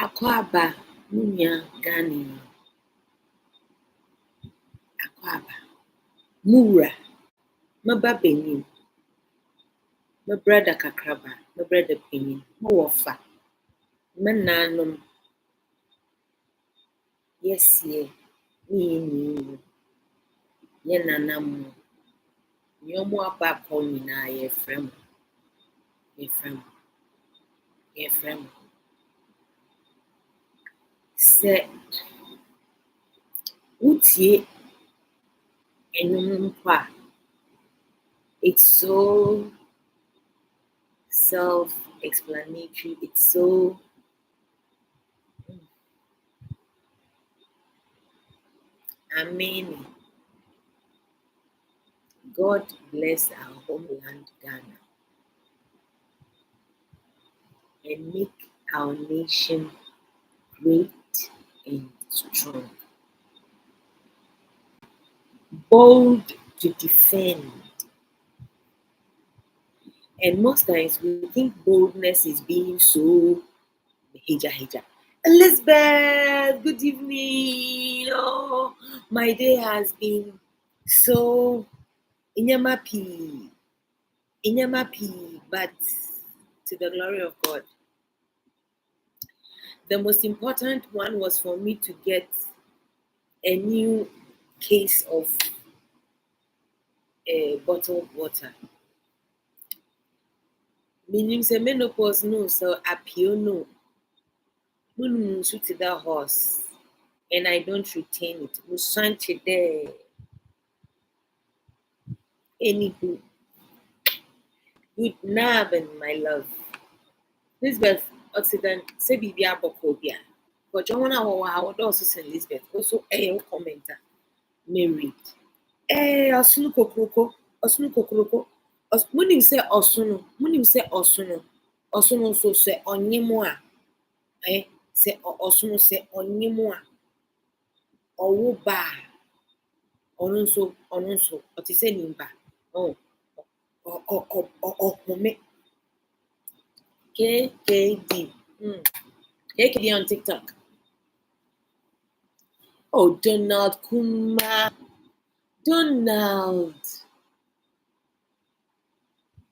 Akwaba munya Gani. Akwaba Mura Maba Benin. My brother Kakraba, my brother Benin, Mowafa. Mananum. Yes, ye. Ni. Yenanam. Yomo aba call me na ye frem. Se utie enum kwa. It's so self-explanatory. It's so amazing. God bless our homeland Ghana and make our nation great and strong. Bold to defend. And most times we think boldness is being so hija. Elizabeth, good evening. Oh, my day has been so inyamapi, but to the glory of God. The most important one was for me to get a new case of bottled water. Meaning say menopause no, so appeal no. Mun shoot that horse and I don't retain it. Musanche there. Anywho. Good nab my love. Lisbeth Occident say bibi abokobia. But John I also send Lisbeth. Also a commenter. Married. Osunu kokroko. Munim say osunu. Osunu so say onyemo a. Say osunu say onyemo a. Owo ba. Onu nso. Oti say nimba. Oh. Home. KKD. KKD on TikTok. Oh, Donald Kuma. Donald.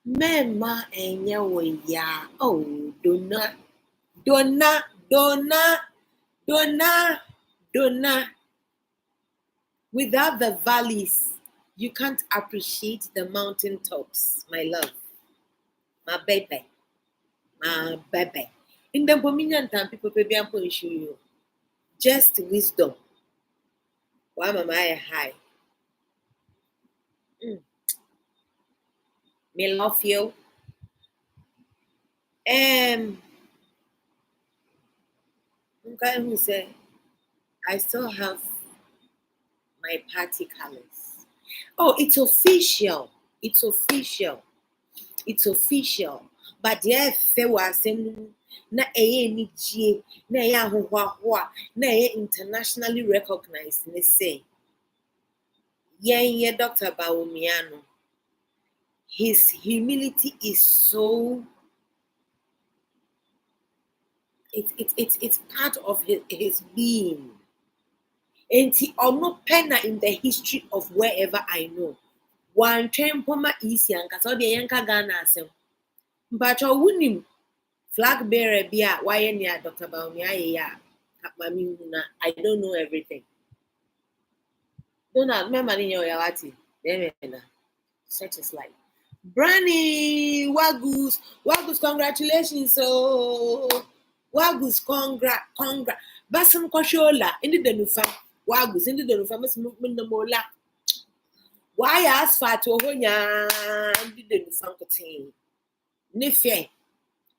Mema enye ya. Oh, Donna. Without the valleys, you can't appreciate the mountain tops, my love. My baby. In the Bominian time, people baby I'm going to show you. Just wisdom. Why am I high? Me love you. Okay, who say I still have my party colors. Oh, it's official. But yeah, fe wa asem na eye ni gie, na eye ahohoahoa, na eye internationally recognized ne say. Yeah, Dr. Bawumiano. His humility is so It's part of his being. And he almost penna in the history of wherever I know. One train poma easy and cast the yanka Ghana asem. But your winning flag bearer be a why near Dr. Baumia ya. I don't know everything. Don't have my money in your yawati. Such is life. Branny Wagus, congratulations. So Wagus, congra. Basam Koshola, into the new fam. Wagus, into the new famous movement no more. Why ask for to Hoya into the new fam?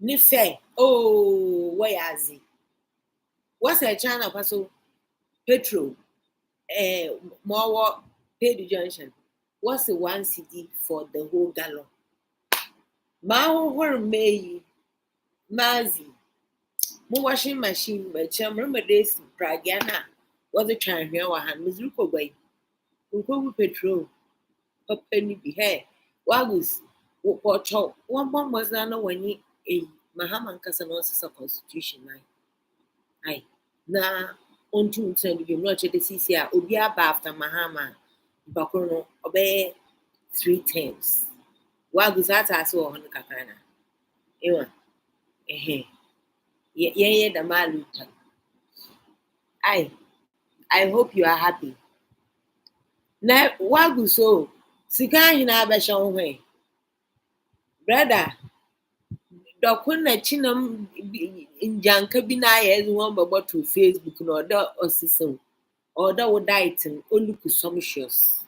Nife. Oh, why is it? What's a channel, Paso? Petrol, more paid junction. What's the 1 CD for the whole gallon? Maho May Mazi. Mo washing machine, but remember this Bragana was a trying here or hand was look away. Uncle petrol, a penny be hair. Wagus, what talk. One bomb was done when ye a Mahaman Casanosis of Constitution. I na on two send you not the CCA, Ubia after Mahama, Bacono, obey 3 times. Wagus at us on Kakana. Ewan, yeah, the maluta. I hope you are happy. Na wagu so sika hina abɛhyɛ wo hwɛ. Brother, dɔko na chinam njanka bi na ayɛ ɛde wɔn bɛbɔ to Facebook na ɔda ɔsesa o. Ɔda wo diet no oluku sumptuous.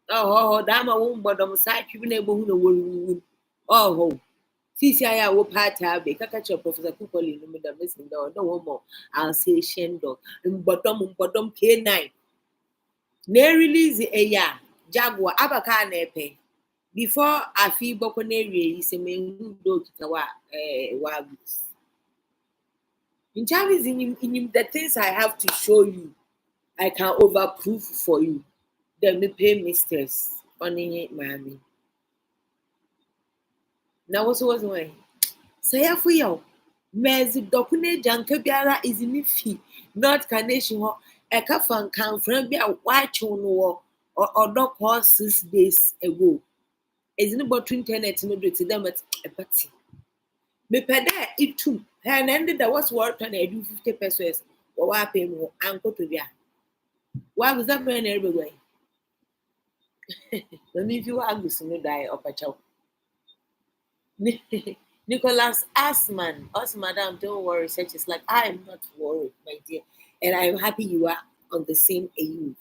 Dama wo mbɔdɔm saa atwi bi na ebohu na wɔrewuwu. Sisi ayɛ a wo party abe kaka kyerɛ Professor Kukoli no mu da mesin da ɔda wɔn mɔ Alsatian dog mbɔdɔm K9. Na release a ya Jaguar abaka na epe before afi boko na ewie yi se me do kitawa wagus. In Chinese in the things I have to show you, I can overproof for you. Then me pay mistress on Miami. Now what's why? Say ya for you. Mezi dokune janka biara is in fee. Not carnation ho eka fan kan friend bi a watch no or dog 6 days ago. Is in about internet no do to them at a party. Me peda it too. And ended that was worth and I do 50 pesos or I pay more uncle to ya. Why was that man everywhere? Let me if you are going to die of a child. Nicholas Asman, madam, don't worry. Such is like I am not worried, my dear, and I'm happy you are on the same age with me.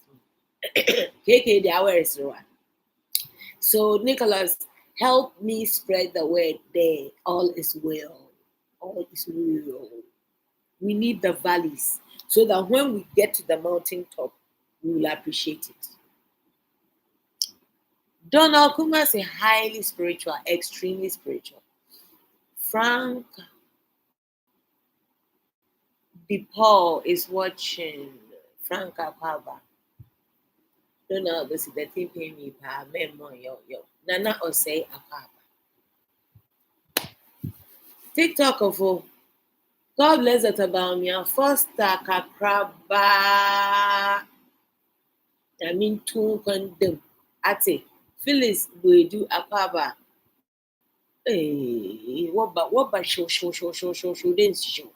KK, the hour is one. So, Nicholas, help me spread the word there. All is well. All is well. We need the valleys so that when we get to the mountain top, we will appreciate it. Donald Kuma is highly spiritual, extremely spiritual. Frank DePaul is watching. Frank Apaba. Donald, this is the thing pay me pa memo yo. Nana or say Apaba. TikTok of all. God bless that about me. First kakraba. I mean two condemn. Ate. Phyllis will do Apaba. Hey, what about show didn't show.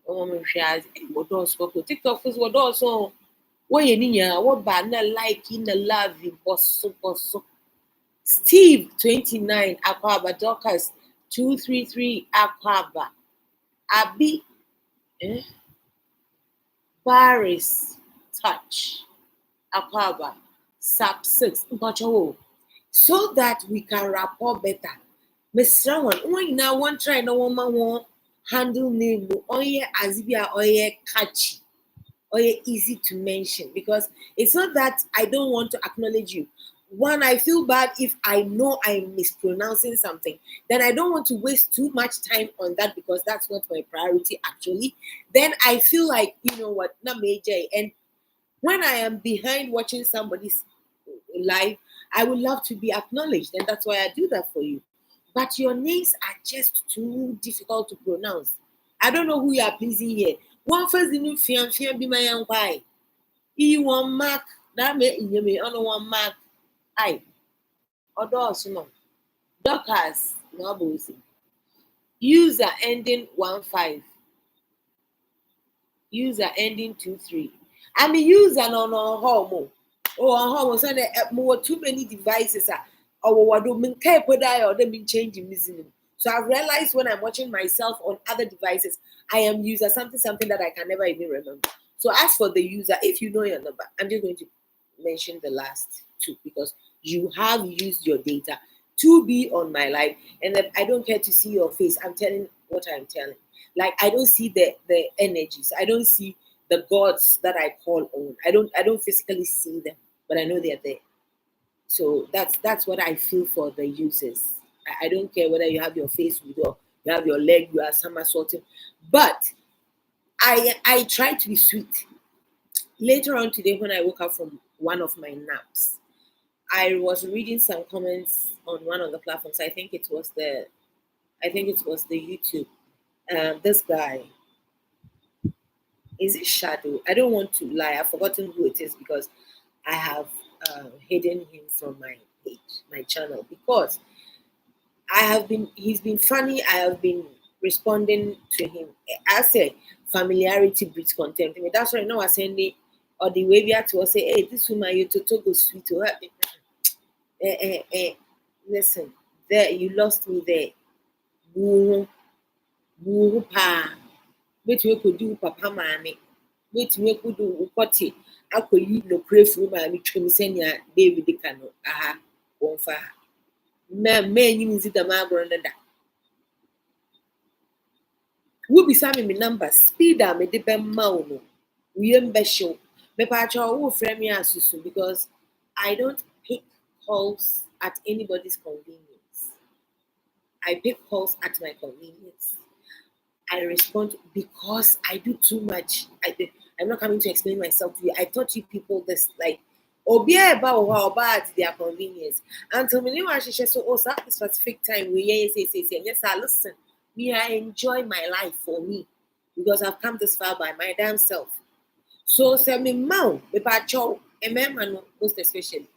Oh, my shares, what does TikTok is what also. What you need, what bad like in the love you boss. Steve 29 Aquaba Dorcas 233 Aquaba Abi Paris Touch Aquaba Sub 6 so that we can rapport better. Mr. One now one try no woman won't handle name or as if you are catchy. Or easy to mention because it's not that I don't want to acknowledge you. One, I feel bad if I know I'm mispronouncing something, then I don't want to waste too much time on that because that's not my priority actually. Then I feel like, you know what, not major. And when I am behind watching somebody's live, I would love to be acknowledged, and that's why I do that for you. But your names are just too difficult to pronounce. I don't know who you are pleasing here. One first the new fiam be my young why. E one mark that may in me on one mark. I or doors no. Dockers no bossy. User ending 15. User ending 23. I'm a user no home. Oh, on home so more too many devices or what do mean die or they been changing missing. So I've realized when I'm watching myself on other devices, I am user something that I can never even remember. So as for the user, if you know your number, I'm just going to mention the last two because you have used your data to be on my life, and then I don't care to see your face. I'm telling what I'm telling. Like I don't see the energies. I don't see the gods that I call on. I don't physically see them, but I know they're there. So that's what I feel for the users. I don't care whether you have your face with or you have your leg, you are somersaulting. But I try to be sweet. Later on today, when I woke up from one of my naps, I was reading some comments on one of the platforms. I think it was the YouTube. This guy, is it Shadow? I don't want to lie. I've forgotten who it is because I have hidden him from my page, my channel, because he's been funny. I have been responding to him. I said, familiarity breeds contempt. I mean, that's why now I send it, or the way we have to say, hey, this woman, you to go sweet to her. Listen, there, you lost me there. Boo, boo, pa. Wait, we could do papa mammy. Wait, we could do potty. I could you no pray for my trim senior David Cano. Aha, won't fire. Man, you mean the marble that. We'll be some me number speed up me depend mauno. We show. Me patch all frame me as soon because I don't pick calls at anybody's convenience. I pick calls at my convenience. I respond because I do too much. I'm not coming to explain myself to you. I taught you people this like obia about at their convenience. Until me knew I should so at this specific time we yes, I listen. Me, I enjoy my life for me because I've come this far by my damn self. So say me mount about chow and most especially.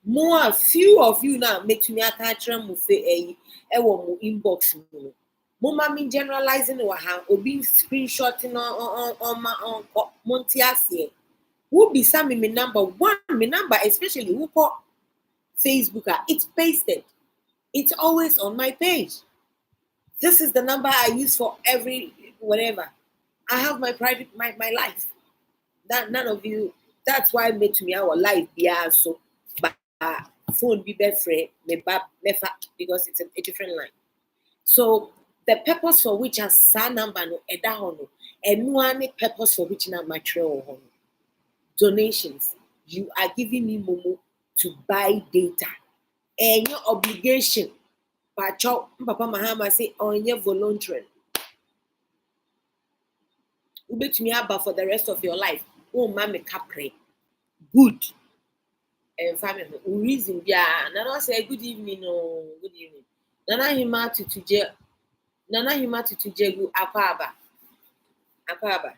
More few of you now make me attach them a inbox. Mama me generalizing or how or being screenshotting on my own Montias. Who be some me number one, me number, especially who call Facebook, it's pasted. It's always on my page. This is the number I use for every whatever. I have my private my life. That none of you. That's why I made to me our life. Yeah, so but phone be better me because it's a different line. So the purpose for which a son number no eda hono, and one purpose for which na material hono. Donations. You are giving me momo to buy data. And your obligation. Papa Mahama say on your voluntary. Bet me about for the rest of your life. Oh, mammy capre. Good. And family reason. Yeah. Nana say good evening. Oh, good evening. Nana hima to tujegu apaba. Apaba.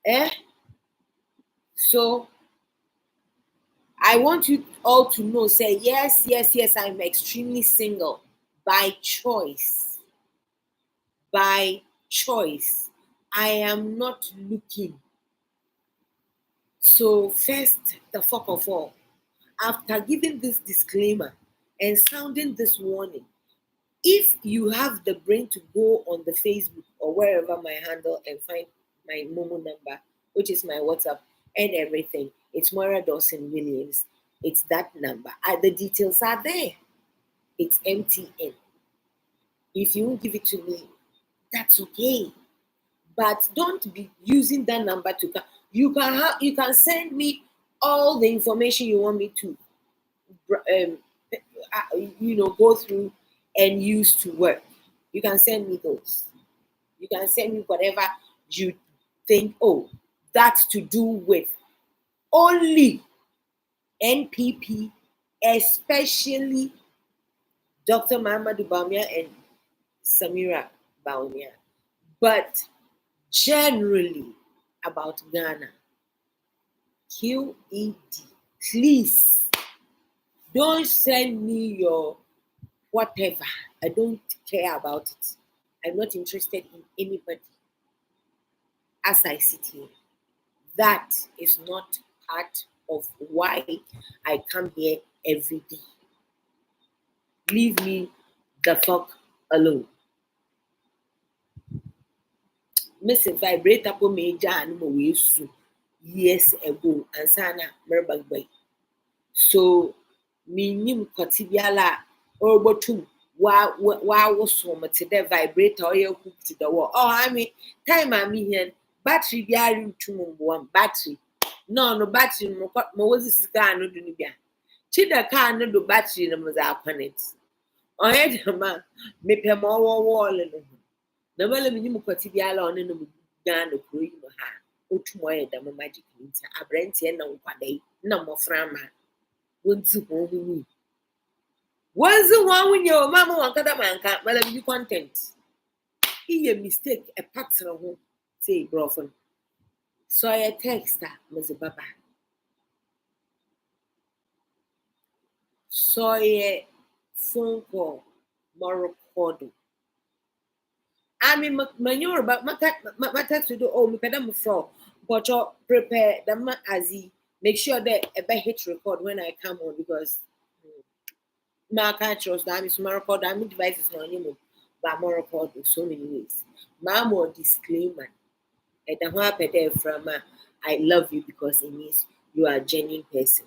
Eh? So I want you all to know, say yes, I'm extremely single by choice. By choice. I am not looking. So first, the fuck of all, after giving this disclaimer and sounding this warning, if you have the brain to go on the Facebook or wherever my handle and find my Momo number, which is my WhatsApp and everything, it's Moira Dawson Williams. It's that number. The details are there. It's MTN. If you won't give it to me, that's okay. But don't be using that number to come. You can send me all the information you want me to go through and use to work. You can send me those. You can send me whatever you think, oh, that's to do with only NPP, especially Dr. Mahamadou Bamia and Samira Baumia, but generally about Ghana. QED. Please don't send me your whatever. I don't care about it. I'm not interested in anybody as I sit here. That is not part of why I come here every day. Leave me the fuck alone. Mr. Vibrator po major and mo years ago and sana merba. So minim kotibiala or botum wa was so much the vibrator or you hook to the wall. Oh, I mean, time I mean here, battery be a to one battery. No battery, mo was this guy no do nibia. Chida car no do battery no was upon it. Oh, head ma, make him all wall and no well minim kotibiala on no gun the cream ha. Utumoye da magic means a brent and no day, no more frama. Once the one when your mamma and Kadamanka, well, be content. He a mistake, a pattern of home, say, Brofen. So I text her, Mr. Baba. So a phone call, more recording. I mean, manure about my text to do, oh, me pedam fraud, but you prepare the as he make sure that a hit record when I come on because. My trust that is more record. I mean, devices not anymore, but more record in so many ways. My more disclaimer. And the one there from I love you because it means you are a genuine person.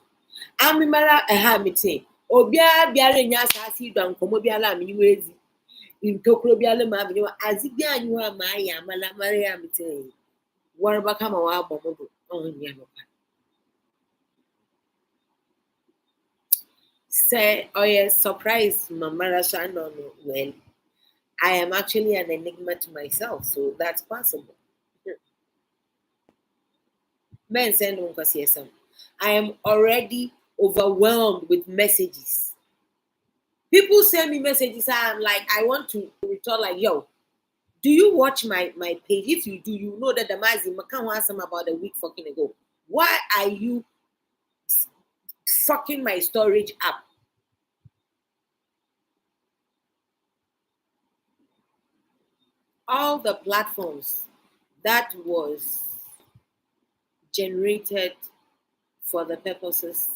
I'm in Mara a hamite. Obia biara nya asasi don komo biara me wezi. In tokro biara ma bi as if bia you are my amala Maria mite. War ba kama wa bomodo. Oh nya no. Say, oh yes, surprise, Mama Rasha, no, well, I am actually an enigma to myself, so that's possible. Men send one because I am already overwhelmed with messages. People send me messages, I'm like, I want to return, like, yo, do you watch my page? If you do, you know that the Mazi Makan was some about a week fucking ago. Why are you fucking my storage up? All the platforms that was generated for the purposes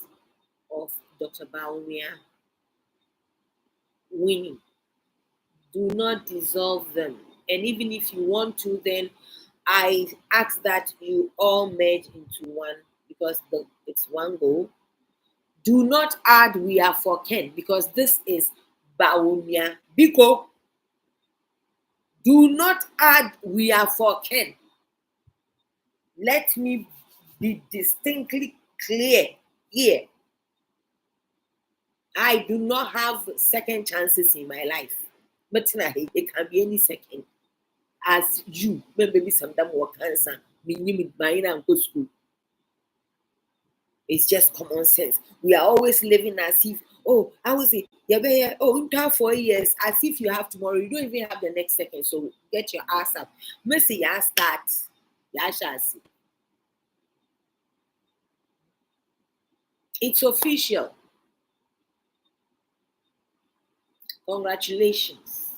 of Dr. Baumia winning. Do not dissolve them. And even if you want to, then I ask that you all merge into one because it's one goal. Do not add we are for Ken because this is Baumia. Biko, do not add we are for Ken. Let me be distinctly clear here. I do not have second chances in my life. But it can be any second. As you, maybe sometimes work cancer, meaning mine and go school. It's just common sense. We are always living as if, oh, I will say, yeah, oh, in 4 years, as if you have tomorrow. You don't even have the next second. So get your ass up. Mercy, ya start. Ya shall see. It's official. Congratulations.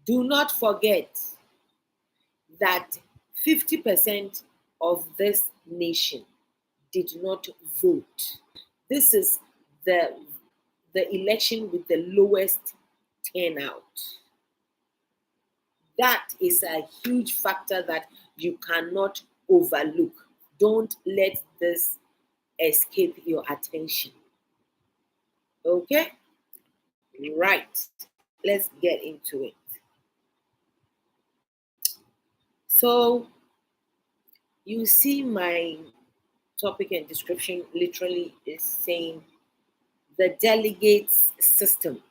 Do not forget that 50% of this nation did not vote. This is the election with the lowest turnout. That is a huge factor that you cannot overlook. Don't let this escape your attention. Okay? Right. Let's get into it. So, you see my topic and description literally is saying the delegates system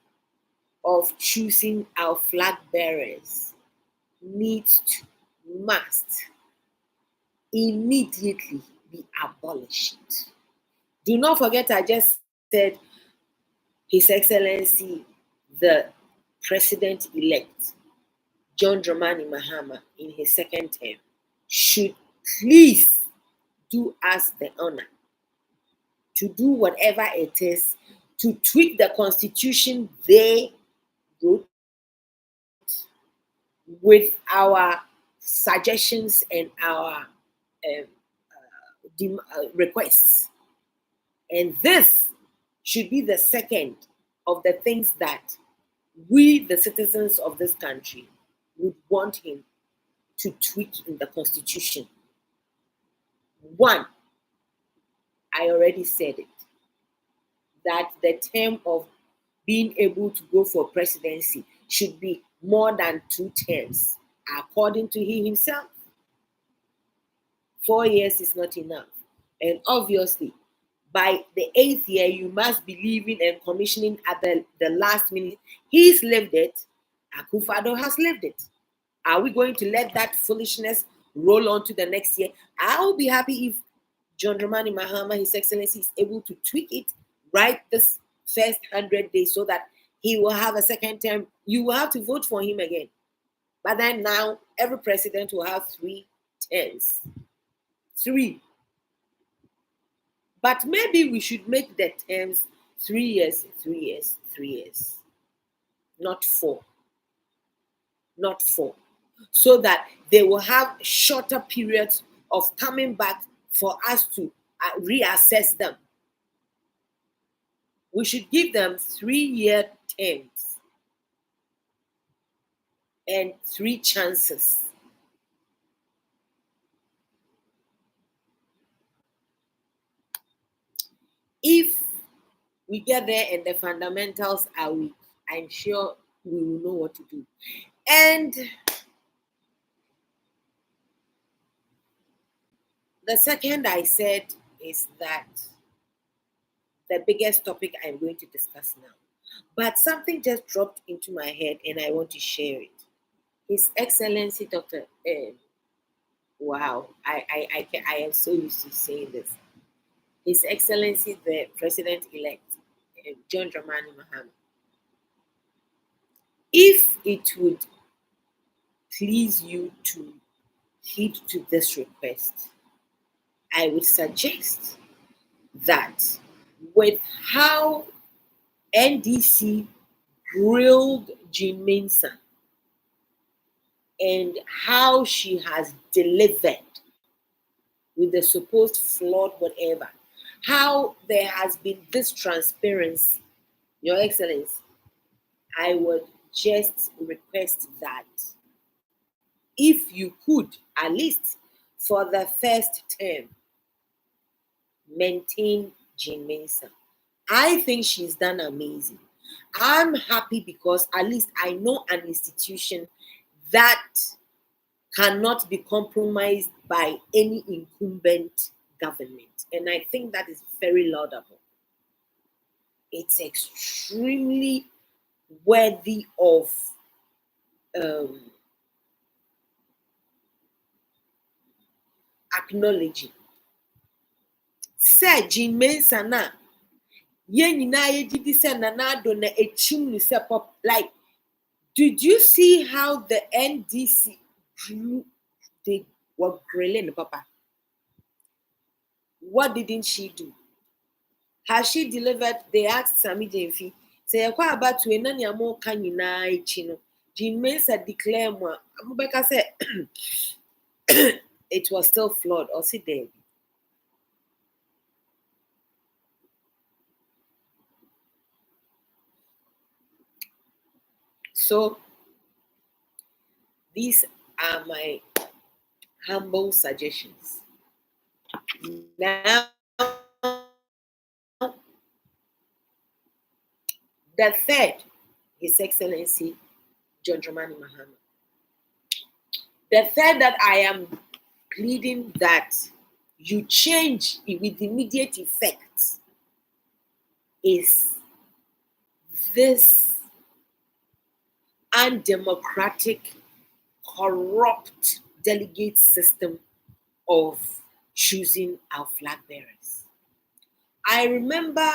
of choosing our flag bearers must immediately be abolished. Do not forget, I just said His Excellency, the President-elect, John Dramani Mahama in his second term should please do us the honor to do whatever it is to tweak the constitution they wrote with our suggestions and our requests. And this should be the second of the things that we, the citizens of this country, would want him to tweak in the constitution. One, I already said it, that the term of being able to go for presidency should be more than 2 terms, according to he himself. 4 years is not enough. And obviously, by the 8th year, you must be leaving and commissioning at the last minute. He's lived it. Akufo-Addo has lived it. Are we going to let that foolishness roll on to the next year? I'll be happy if John Dramani Mahama, His Excellency, is able to tweak it right this first 100 days so that he will have a second term. You will have to vote for him again. But then now, every president will have 3 terms. 3. But maybe we should make the terms 3 years, 3 years, 3 years. Not 4. Not 4. So that they will have shorter periods of coming back for us to reassess them. We should give them 3-year terms and 3 chances. If we get there and the fundamentals are weak, I'm sure we will know what to do. And the second I said is that the biggest topic I'm going to discuss now. But something just dropped into my head and I want to share it. His Excellency Dr. Wow, I am so used to saying this. His Excellency the President-elect, John Dramani Mahama. If it would please you to heed to this request, I would suggest that with how NDC grilled Jean Mensah and how she has delivered with the supposed flawed whatever, how there has been this transparency, Your Excellency, I would just request that if you could, at least for the first term, maintain Jean Mensah. I think she's done amazing. I'm happy because at least I know an institution that cannot be compromised by any incumbent government. And I think that is very laudable. It's extremely worthy of acknowledging. Sir Jean Mensah na like, did you see how the NDC drew? They were grilling Papa. What didn't she do? Has she delivered? They asked Sami Jenfi. Say, about to any more can you na chino? Jean Mensah declare more. Abubakar said it was still flawed, or see there. So these are my humble suggestions. Now, the third, His Excellency John Dramani Mahama. The third that I am pleading that you change with immediate effect is this undemocratic, corrupt delegate system of choosing our flag bearers. I remember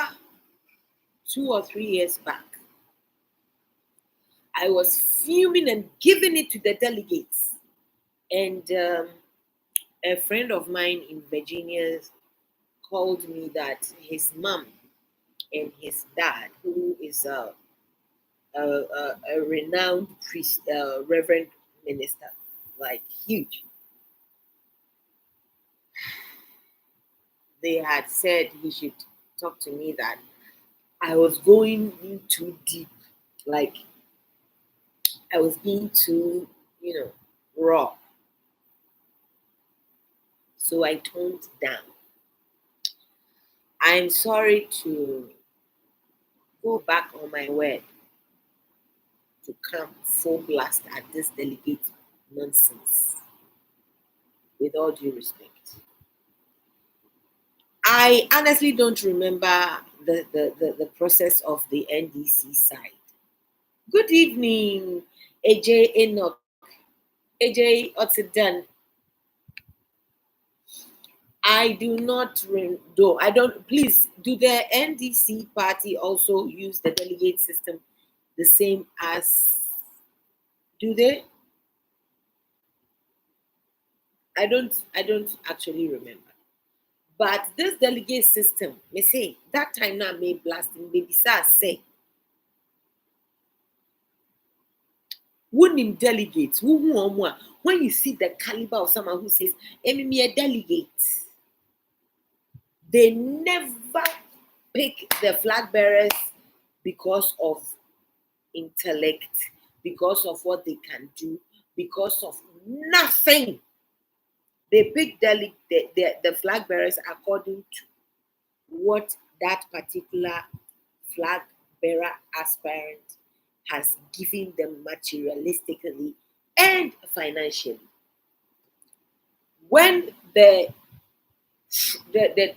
2 or 3 years back, I was fuming and giving it to the delegates. And a friend of mine in Virginia called me that his mom and his dad, who is a renowned priest, reverend minister, like huge, they had said he should talk to me that I was going in too deep, like I was being too, raw. So I toned down. I'm sorry to go back on my word to come full blast at this delegate nonsense, with all due respect. I honestly don't remember the process of the NDC side. Good evening, AJ Enoch. AJ Otsidan. I do not do. I don't. Please, do the NDC party also use the delegate system the same as? Do they? I don't. I don't actually remember. But this delegate system, me say that time now may blasting baby say. Wouldn't delegates who when you see the caliber of someone who says, "Emi a delegate," they never pick the flag bearers because of intellect, because of what they can do, because of nothing. They pick the flag bearers according to what that particular flag bearer aspirant has given them materialistically and financially. When the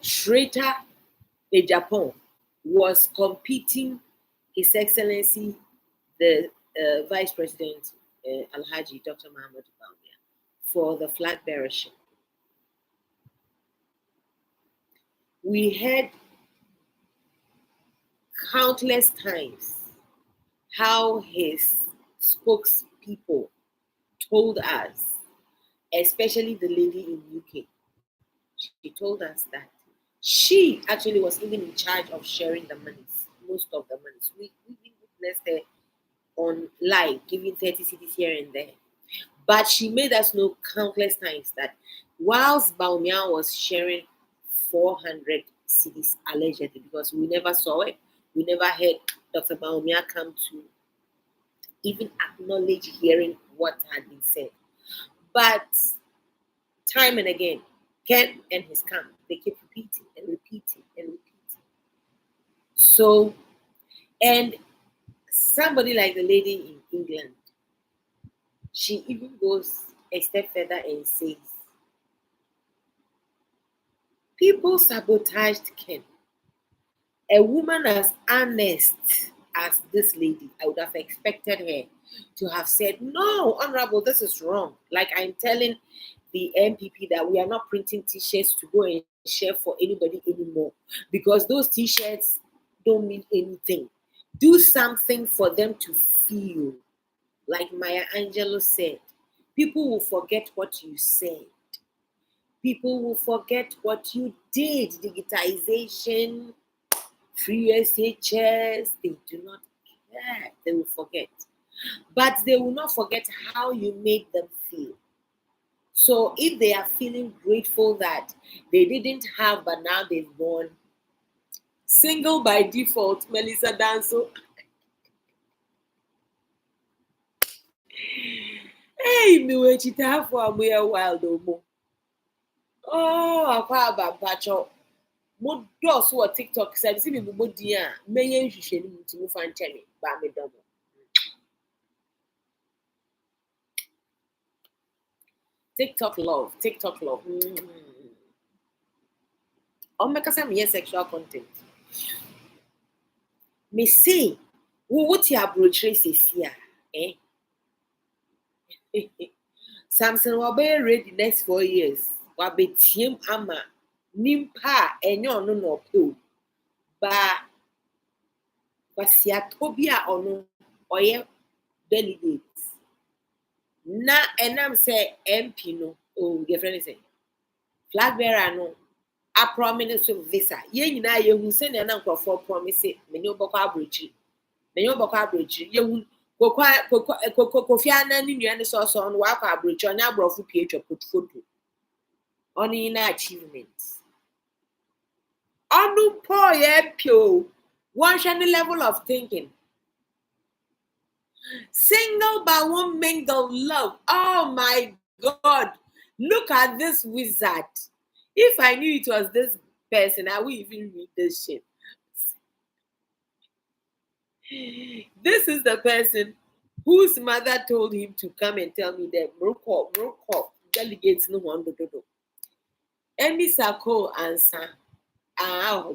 traitor in Japan was competing, His Excellency the Vice President Alhaji Dr. Mahmoud Bawumia for the flag bearership, we heard countless times how his spokespeople told us, especially the lady in UK, she told us that she actually was even in charge of sharing the monies, most of the monies. We witnessed her on live giving 30 cities here and there. But she made us know countless times that whilst Bawumia was sharing 400 cities allegedly, because we never saw it, we never heard Dr. Bawumia come to even acknowledge hearing what had been said. But time and again, Ken and his camp, they keep repeating and repeating and repeating. So, and somebody like the lady in England, she even goes a step further and says, people sabotaged Ken. A woman as honest as this lady, I would have expected her to have said, no, Honorable, this is wrong. Like I'm telling the MPP that we are not printing t-shirts to go and share for anybody anymore, because those t-shirts don't mean anything. Do something for them to feel. Like Maya Angelou said, people will forget what you said. People will forget what you did. Digitization, free SHS, they do not care. They will forget. But they will not forget how you made them feel. So if they are feeling grateful that they didn't have, but now they've won, single by default, Melissa Danso. Hey, me we chita for a wild omo. Oh, akwa bampacho. Mo do so TikTok say me bubo di a meye nhwehwe ni muti mu fa nche me ba me domo. TikTok love, TikTok love. Make us me sexual content. Me say, what you approach is here, eh? Samson will be ready next 4 years. Will be team ama nimpa enyo no pill. Ba wasiatobia ono oye delegates. Na enam say MP no, oh, your friend is saying, flag bearer no, a prominence of visa. Ye nyina ye hu se na nkrofo promise me ne oboko abrochi. Me ne oboko abrochi. Ye hu kofi ana ni nua ne so no wa kwa abrochi onya abrofo pie twa portfolio. Oni na achievements. Onu po ye pio. One shiny level of thinking. Single but won't mingle love. Oh my God. Look at this wizard. If I knew it was this person, I would even read this shit. This is the person whose mother told him to come and tell me that Morocco delegates no one do. Emi Sako answer.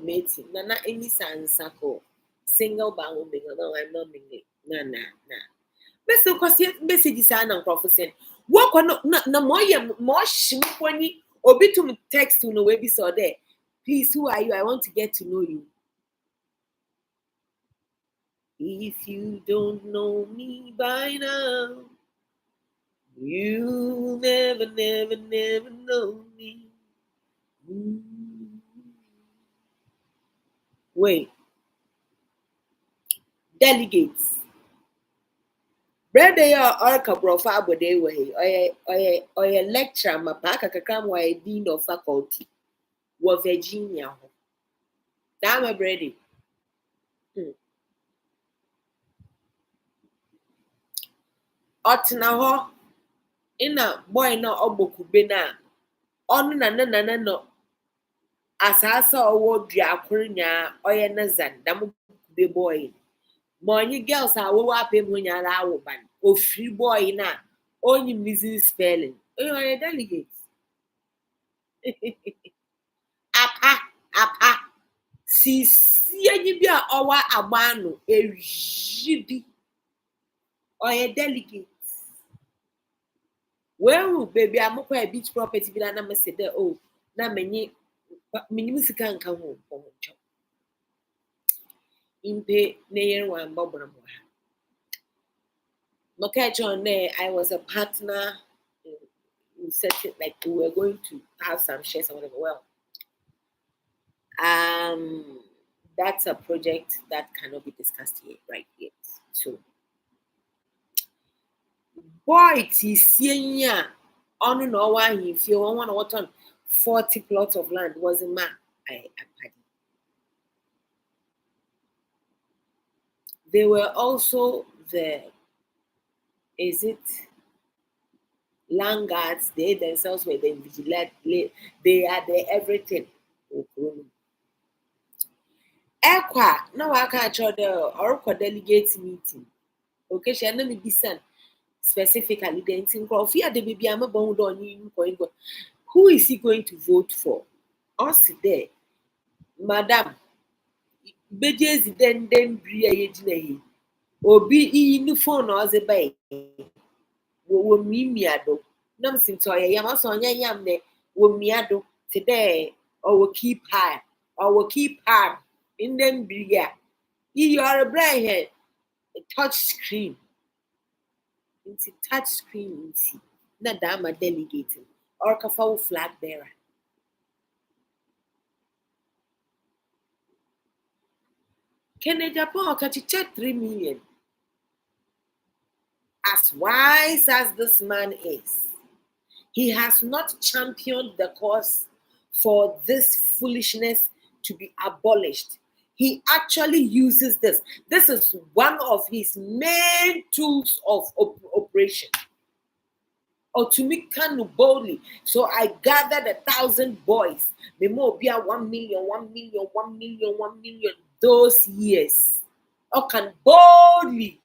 Meeting. Nana Emi Sako. Single but won't mingle. No, I'm not mingling. Nah. Message is an unprofession. Work on no more shimmy obi to text no way be so there. Please, who are you? I want to get to know you. If you don't know me by now, you never know me. Wait. Delegates. Brother, or Cabrofa Bode way, or a lecturer, Mapaka Kakam, or a dean of faculty, was Virginia. Damn, I'm ready. Ọtena hɔ ina boy na ọgbọkube na ọnụ na no asasa ọwọ dua akoro nya ọyẹ na zan dam kube boy ma onye girls a wo apem ho nyara awo ban ofiri boy na only missing spelling onye delegate apa sisi enyi bi a ọwa agba no ejibi onye delegate. Well, baby, I'm a beach property, but I'm say there. Oh, na many music can come home for job. Impe near one bobram. Catch on there, I was a partner in certain, like we were going to have some shares or whatever. Well, that's a project that cannot be discussed here, right yet. So, boy, Tisiania. On and over, if you want what on 40 plots of land wasn't man. They were also the land guards, they themselves were the vigilante, they are the everything. Ekwa, now I can't show the Oracle delegates meeting. Okay, she me be sent specifically the of fear the baby I'm a bound on you going. Who is he going to vote for? Us there, Madam. Bejezi den bria yegyina obi iyi phone oze bay wo mimiado nam sinto ye yam so nya yam ne wo miado today or will keep high or will keep hard in them bria you are a brain here a touch screen into touch screen into na dama delegating or kafa flag bearer. Kenya Japan kachicha 3 million. As wise as this man is, he has not championed the cause for this foolishness to be abolished. He actually uses this. This is one of his main tools of operation. Otumikanu boldly. So I gathered 1,000 boys. Memobia 1 million, 1 million, 1 million, 1 million. Those years. Can boldly.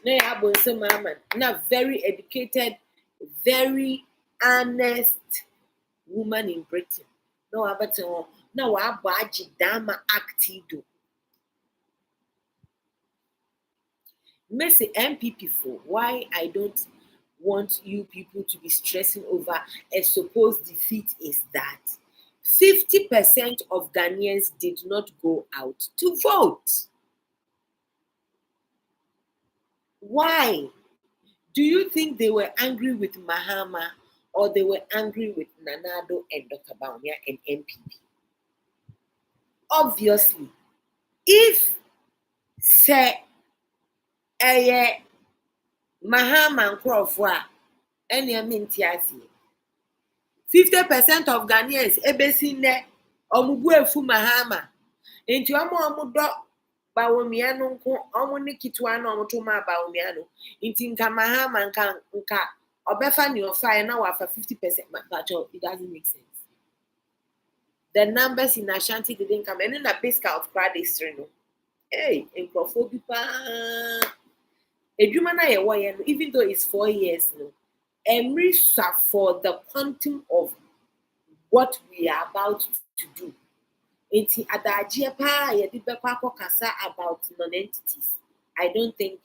Not very educated, very honest woman in Britain. No, but no, I baji dama actido. Messi MPP for why I don't want you people to be stressing over a supposed defeat is that 50% of Ghanaians did not go out to vote. Why? Do you think they were angry with Mahama or they were angry with Nanado and Dr. Baumia and MPP? Obviously, if say Mahama Crawford and Yamintiasi, 50% of Ghanaians ebesine omubu efu Mahama. Enti omo do Bawumia no nko omo ne kitwa na omo to ma Bawumia no. Enti nka Mahama nka obefa ne ofa na wafa 50%, but it doesn't make sense. The numbers in Ashanti didn't come. And in a base of crowd history, no. Hey, in Profobipa, even though it's 4 years, no, and for the quantum of what we are about to do. It's about non-entities. I don't think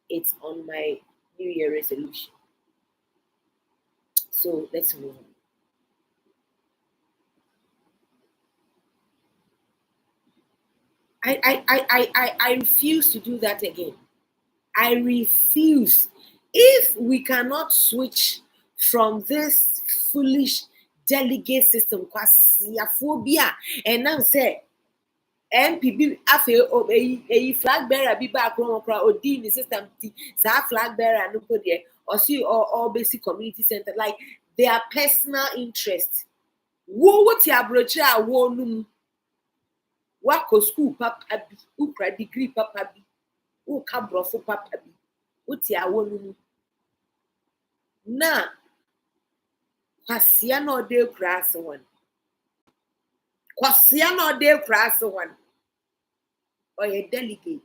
it's on my New Year resolution. So let's move on. I refuse to do that again. I refuse. If we cannot switch from this foolish delegate system, phobia, and now say MPB a flag bearer be back or deem the system, flag bearer no put there, or see all basic community center, like their personal interest. What ya brocha wonum? Wako school papa bi, ukra degree papa bi, uka brofo papa bi, uti awonu. Na kwasia no de kras one. Kwasia no de kras one. Or a delegate.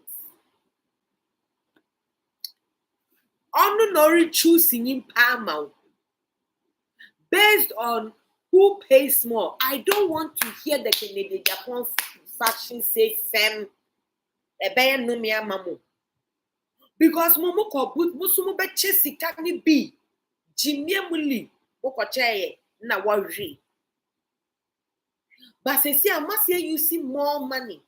Onu nori choosing in Palma based on who pays more. I don't want to hear the Canadian Japan faction say fem ebe no me amamu. Because momo ko but musumu be chesika ni bi jimie muli okocheye na worry. But say you see more money.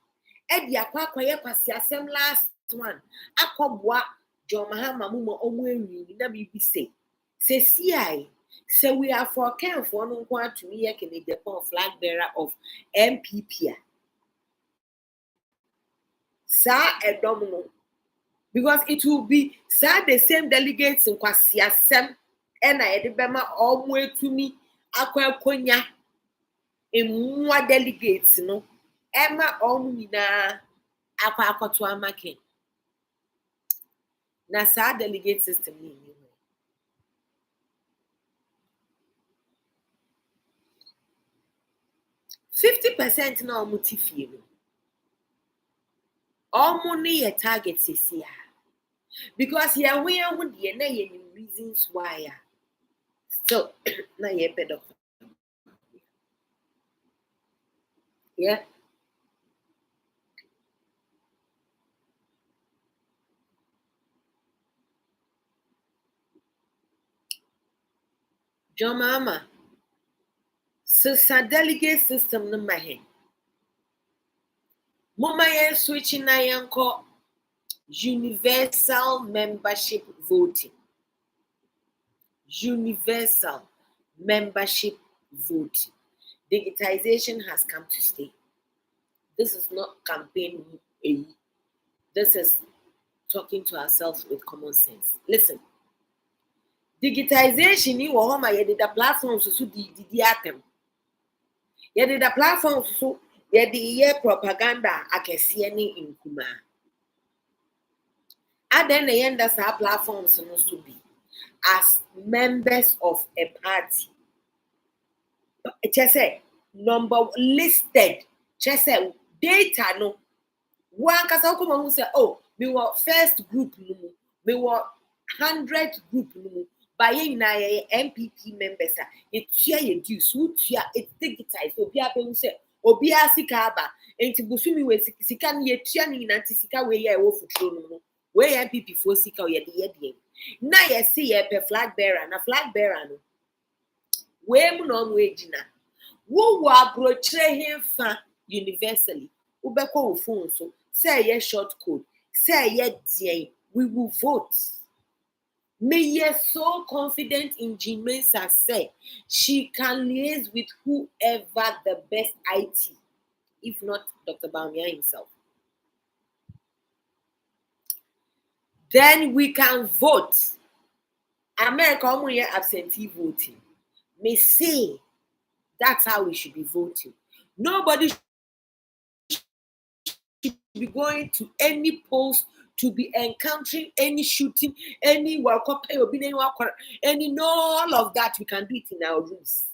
Edi akwa kwasi asem last one. Akobwa John Mahama mumo omwe na bibi say. Say we are for care for no want to me Canadian flag bearer of MPP. Sa edomo. Because it will be the same delegates in kwasi asem ena edebema omwe to me akwa konya emwa delegates no Emma omina akwa akoto amake na sa delegate system ni 50% na omutifie no omu ne ye target sisia because ye we de na ye reasons why so na ye bedo yeah. John Mama, so delegate system no mahe. Mama ye switching na yanko universal membership voting. Universal membership voting. Digitization has come to stay. This is not campaign. This is talking to ourselves with common sense. Listen. Digitization ni wo homa ye the platforms so di atem. Ye the platforms so ye the propaganda akese ni nkuma. Aden na yenda sa platforms no so be as members of a party. Just say number listed. Just say data no. One kasa ko mo say oh, me were first group no, me were 100 group no. By na MPP members it share your dues it digitized obi abem say obi asika aba enti busumi we sika ne yetua ne nyina nti sika we ye wo futuro no we MPP fo sika ye de na ye see ye pe flag bearer na flag bearer no we mu no no ejina wo abrochire hemfa universally ubekọ wo phone so say ye short code say ye die we will vote. May you're so confident in Jimesa say she can liaise with whoever the best IT, if not Dr. Baumia himself. Then we can vote. America absentee voting. May say that's how we should be voting. Nobody should be going to any polls to be encountering any shooting, any all of that. We can do it in our rooms.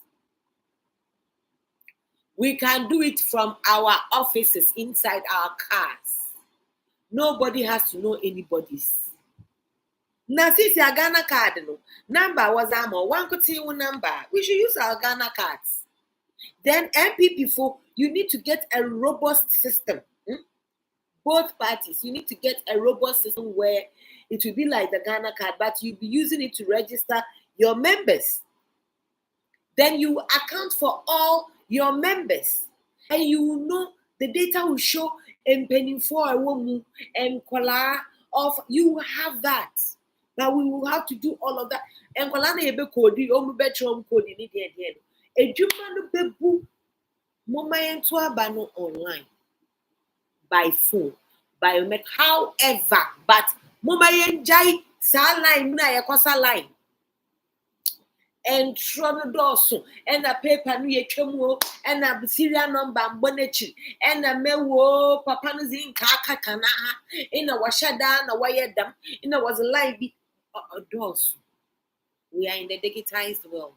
We can do it from our offices, inside our cars. Nobody has to know anybody's. Now, since your Ghana card, number was one could see one number. We should use our Ghana cards. Then MPP you need to get a robust system. Both parties, you need to get a robust system where it will be like the Ghana card, but you'll be using it to register your members. Then you account for all your members, and you will know the data will show and penny for a woman and color of you have that. But we will have to do all of that. And colana ebe code, bedroom code in the a Jumano bebu moment to abano online. By phone, biomet. However, but Mumayen Jai Saline Nayakosa line and Tronodoso and a paper near Chemo and a serial number Bonechi and a mewo Papanazin Kakakana in a Washadan, a wire dam, in a was a line be a doors. We are in the digitized world.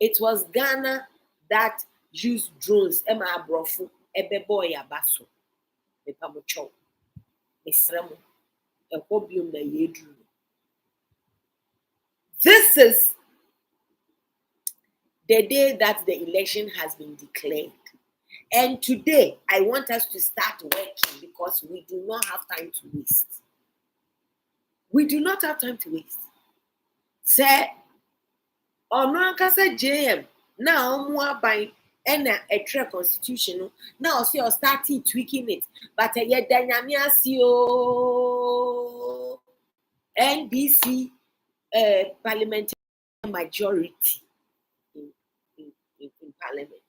It was Ghana that used drones, Emma Brofu, Ebeboya Basso. This is the day that the election has been declared. And today, I want us to start working because we do not have time to waste. We do not have time to waste. Say, Ononkasa JM, now more by and a track constitution now see or starting tweaking it, but a yet NDC parliamentary majority in parliament.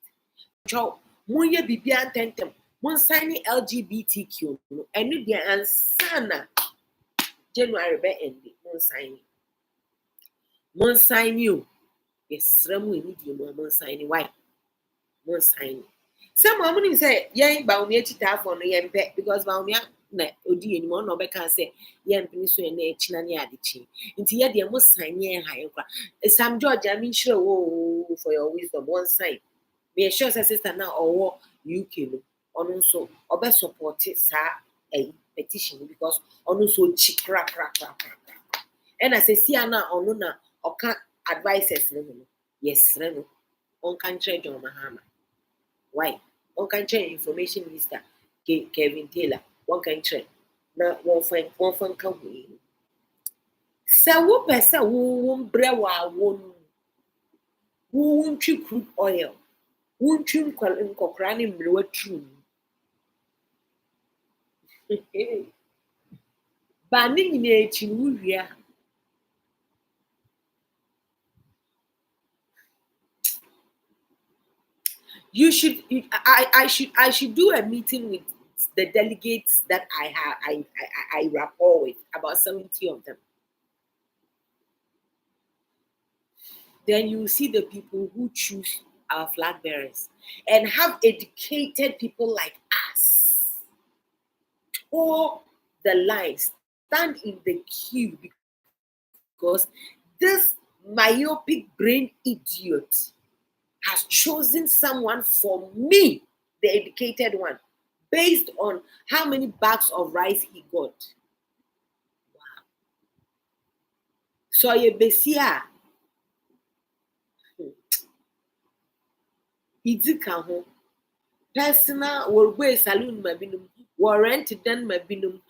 So Munya Bibian Tentem, one signing LGBTQ, and the ansana January be ending, one sign you. Yes, we need you, one signing. Why? One sign. Some women say, "Yang Baumia chita for no yempe because Baumia na odi anymore no can say yempe so na chinani adichi." Inti ye de mo sign ye ha nkwa. Sam George I mean sure for your wisdom one sign. Me sure sister now or UK no ono so obe support sa petition because ono so chikra crack. And I say see na ono na oka advices no. Yes, no. On can trade on Mahama. Why? One can trade information minister Kevin Taylor. One can trade. Now one friend come with. So what person won't brewa won't you crude oil? Won't you call in cochrane blue true? Banning nature wuya. You should. I should do a meeting with the delegates that I rapport with, about 70 of them. Then you see the people who choose our flag bearers and have educated people like us toe the line, stand in the queue because this myopic brain idiot has chosen someone for me, the educated one, based on how many bags of rice he got. Wow. So you besia. Idzika ho. Personal will go saloon mabinum, warrant then mabinum.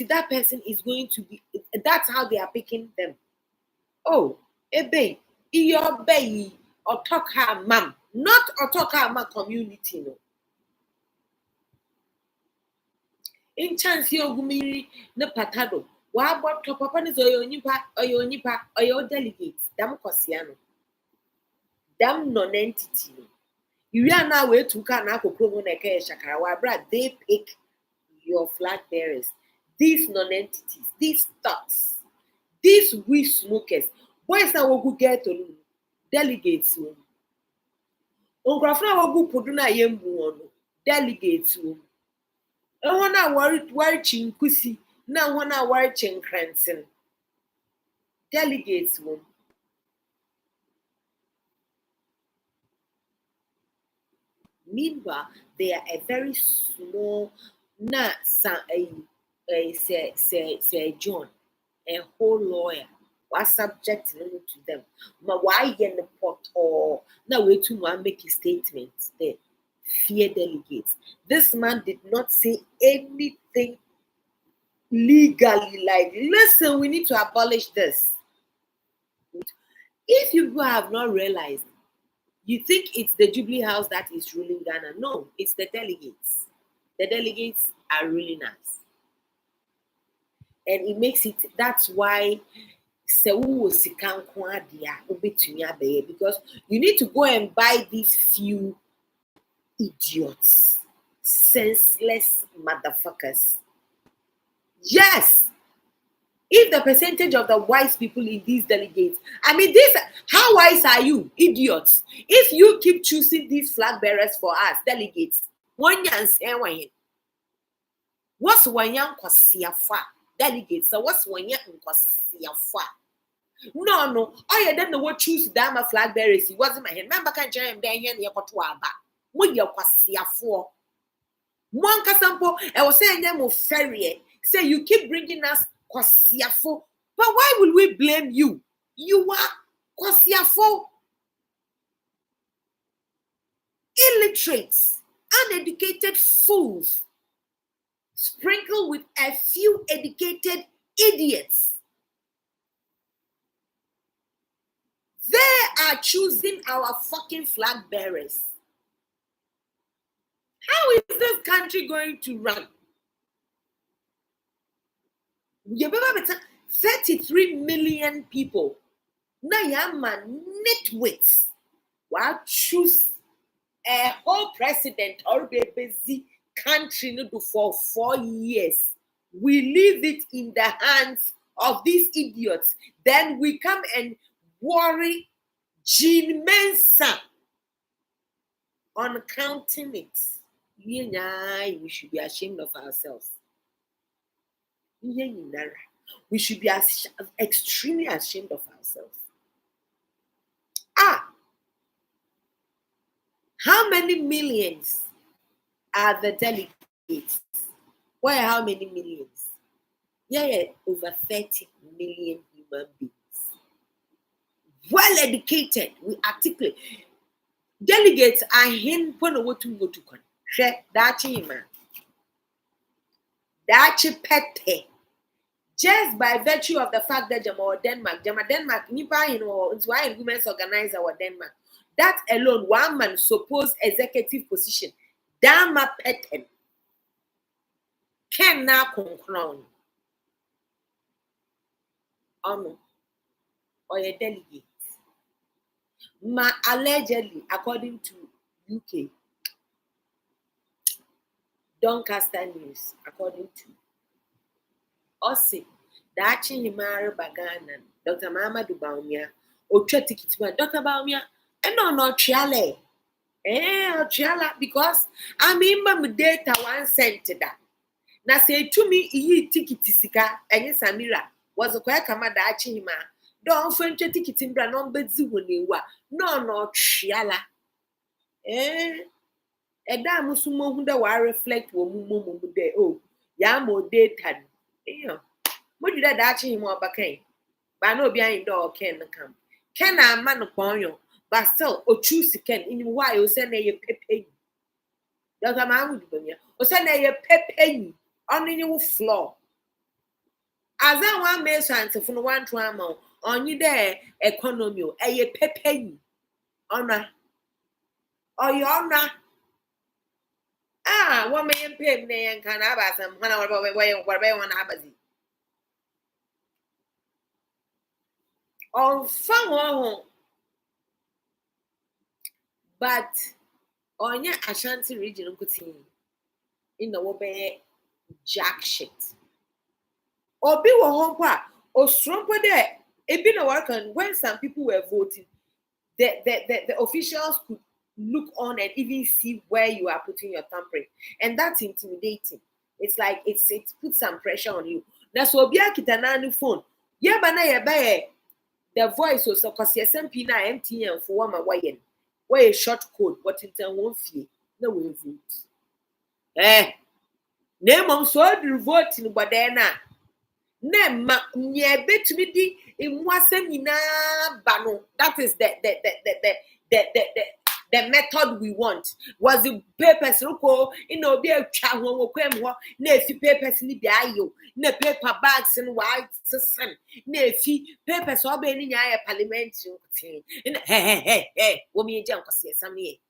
That person is going to be. That's how they are picking them. Oh, ebe, your baby. Or talk her mom, not or talk her mom community. No. In chance you gumiri ne patado. Wa bot papa ne oyo delegate. Dam kwasiano. Dam non-entity. You are now way to can akokro na ke shakara wa bra they pick your flag bearers. These non-entities, these thugs, these weed smokers. Boys na wogu get to delegates. Onkrafuna wogu poduna yembu ono delegates. Ehon na wari chinkusi na hon na wari chinkrantin. Delegates. Meanwhile, they are a very small say John, a whole lawyer, was subject to them. Ma why get the pot or now wait to make a statement there. Fear delegates. This man did not say anything legally like, listen, we need to abolish this. If you have not realized, you think it's the Jubilee House that is ruling Ghana. No, it's the delegates. The delegates are ruling us. And it makes it, that's why because you need to go and buy these few idiots, senseless motherfuckers. Yes, if the percentage of the wise people in these delegates, I mean, how wise are you, idiots? If you keep choosing these flag bearers for us, delegates, what's one young kwasiafa? Delegates, so what's one young kwasiafa? No, I don't know what choose dama flag bearers. He wasn't my hand. Remember, can't you then here near Kotuaba? When you kwasiafo. One casampo, I was saying them of ferry. Say you keep bringing us kwasiafo. But why will we blame you? You are kwasiafo. Illiterates, uneducated fools, sprinkled with a few educated idiots. They are choosing our fucking flag bearers. How is this country going to run? 33 million people. Now you man nitwits. Why choose a whole president or be busy country for 4 years? We leave it in the hands of these idiots. Then we come and worry Jean Mensa on counting it. We should be ashamed of ourselves. We should be extremely ashamed of ourselves. How many millions are the delegates? Why how many millions? Yeah, over 30 million human beings. Well educated, we articulate. Delegates are hin pono wotu go to con. Dachi man. Dachi pete. Just by virtue of the fact that Jama Denmark, nipa it's why women's organizer or Denmark. That alone, one man supposed executive position. Dama peten. Can now conclude. Ono. Or a delegate. Allegedly, according to UK, Doncaster News, according to Ossi, Dachi Himari Baganan, Dr. Mamadou Baumia, Ocha Tikitman, Dr. Baumia, and no Chiale. Chiala, because I remember data 1 cent that. Now say to me, tikitisika, and Samira was a quack Dachi Hima. Don't French ticket in Branon Bedziwaniwa. No, Chiala. A damn sumo who the reflect woman de Yamo data. What did I dachi him or bacay? But no behind door can come. Can I man upon you? But still, or choose can in why you send a pepe. Dr. Mahmoud, or send a pepe on your floor. As I want me answer from 1 trauma on you there, economy, a pepe honor or your honor. One man pay me and can have some when I want to on fun but on your Ashanti region in the Wobe jack shit. Obi wo home or strong there. It been a work and when some people were voting, the officials could look on and even see where you are putting your thumbprint, and that's intimidating. It's like it puts some pressure on you. That's what be a kitanani phone. Yeah, but now the voice was because SMP na MTN for one wayen. Why a short code, what in turn won't fee. No way vote. Name on so voting, but then name nye betumi di imwase nyina bano. That is the method we want. Was the papers ruko be a child who came na fi papers ni bi ayo na paper bags and white sun na fi papers obe ni nya parliamentary thing. Hey wo me jam kwase sam ye.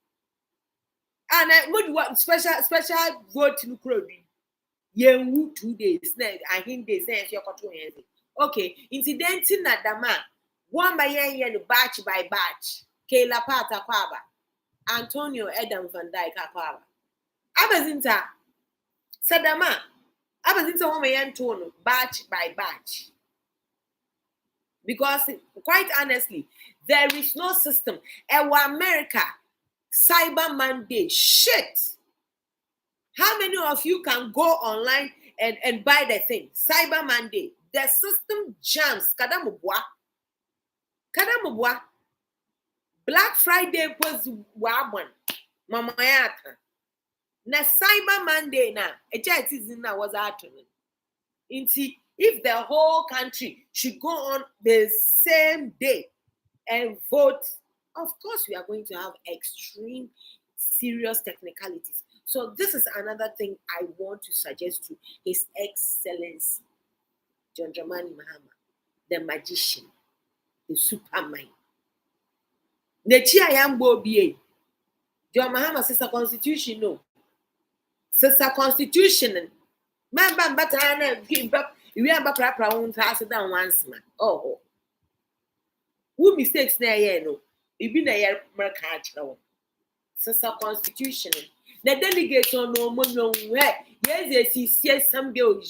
And would special vote no crowd. Yen 2 days I think they say your control. Okay, incidenting na dama one by yen batch by batch. Kayla Pata Kwaba, Antonio Adam Van Dyke Kwaba. Abazinta Sadama Abazinta woman tone batch by batch. Because quite honestly, there is no system. Ewa America Cyber Monday shit. How many of you can go online and buy the thing? Cyber Monday. The system jams. Kadamubwa. Black Friday was wabon. Mama yata. Na Cyber Monday na. It is na was happening. If the whole country should go on the same day and vote, of course we are going to have extreme serious technicalities. So this is another thing I want to suggest to His Excellency John Dramani Mahama, the magician, the supermind. Nechia yambo bie. John Mahama sister constitution no. Sister constitution. Mamba batana we am pra won pass down once man. Oh. Who mistakes na ye no. Ibi na ye merka achira. Sister constitution. The delegates on no money. Yes, some girl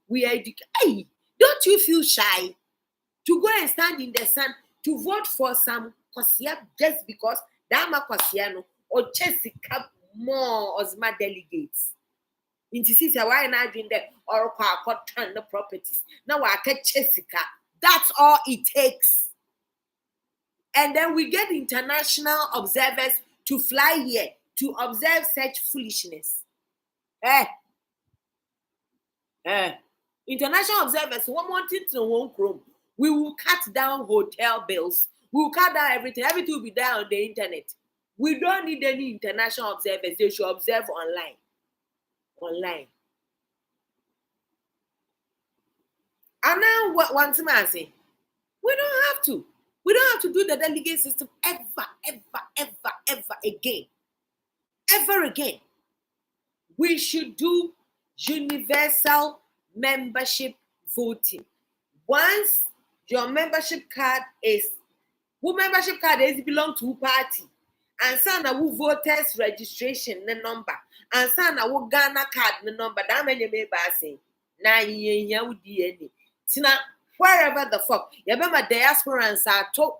we educate. Hey, don't you feel shy to go and stand in the sun to vote for some Kosia just because Dama Kosiano or Jessica more as my delegates? In the city, why not doing that or turn the properties? Now I get Jessica. That's all it takes. And then we get international observers to fly here to observe such foolishness. International observers, one wanted to one chrome. We will cut down hotel bills. We will cut down everything. Everything will be there on the internet. We don't need any international observers. They should observe online. And now one thing I say, we don't have to. We don't have to do the delegate system ever again. Ever again. We should do universal membership voting. Once your membership card is, belong to party, and sana who voters registration the number, and sana who Ghana card the number, that many may say, na ye would DNA. Tina, wherever the fuck, yabama diasporans are told,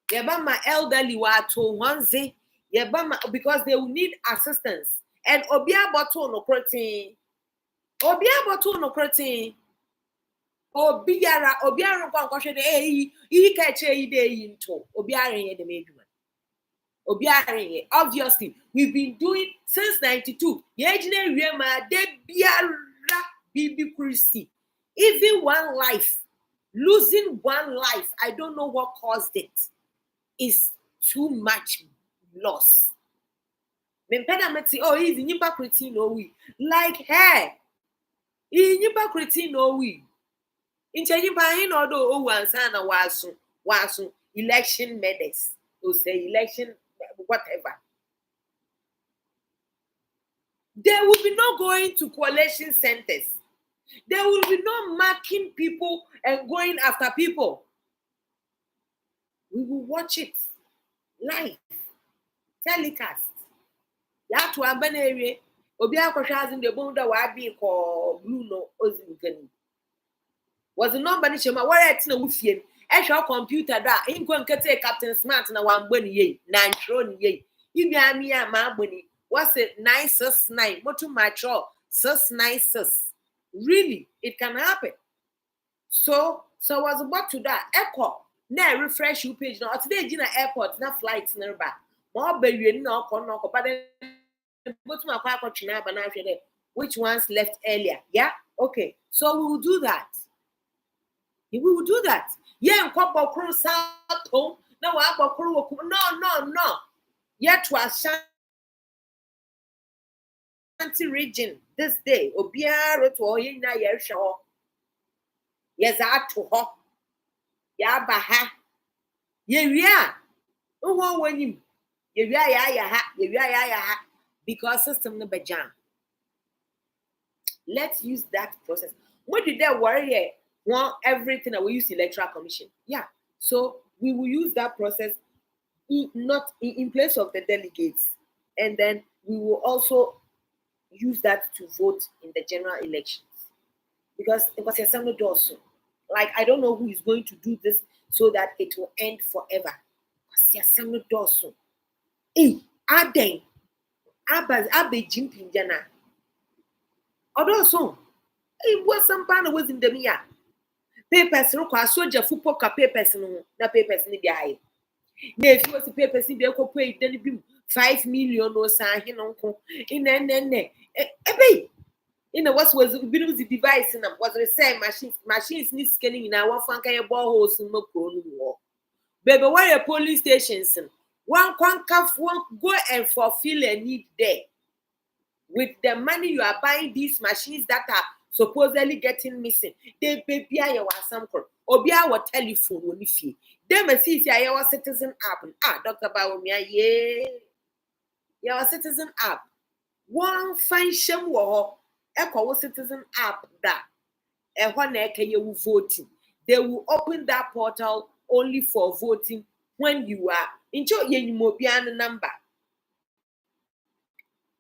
yabama elderly were told one day, yabama because they will need assistance. And Obia bottle no protein. Obiara kwankoshe de he catch e dey into Obiara ye de meduma. Obiara obviously we've been doing since 92. Ye ejine wie ma de biara bibi Christi. Even one life, losing one life, I don't know what caused it, is too much loss. Oh, he's in Nipa Cretin, no we. Like hey, in Nipa Cretin, no we. In Chanipa, in order, oh, one son, wasu, election medals, or say election, whatever. There will be no going to collation centers. There will be no marking people and going after people. We will watch it live, telecast. Ya to aba na ewie, obi akɔhwɛ azu de bon da wa bi kɔ blue no ozinkani. Was the number ni chema where it na wufie. Ehwɛ computer da, inkɔ nkete Captain Smart na wambɔ ni ye, na ntro ni ye. Ibi ami a ma abɔ what's it 969 motu matro 696. Really, it can happen. So was about to that echo na refresh your page now today in airport na flights nearby more baby no but then which ones left earlier. Yeah, okay, so we will do that. Yeah, south home no yet to Ashanti region this day obiara to oyina yersho yes to ho ya ba ha ye wia wo wanyim ye wia ya ha because system no bejan. Let's use that process. What did they worry here? Want everything that we use electoral commission. Yeah, so we will use that process in place of the delegates, and then we will also use that to vote in the general elections, because it was a summer also. Like, I don't know who is going to do this so that it will end forever. Hey, Aden, Abe Jimpin Jana. Also, it was some part of in the Mia. Papers require soldier football papers no papers in the eye. If you was the papers in the pay, then it be 5 million or something in what was the device and was the same machines need scanning in our funky boreholes in Mokro war. Baby, where a police stations one go and fulfill a need there. With the money you are buying these machines that are supposedly getting missing, they baby I was some or be our telephone when you them see our citizen app. Dr. Bawumia, yeah, your citizen app. One fine shame war echo citizen app that and when you voting, they will open that portal only for voting when you are in your mobile number.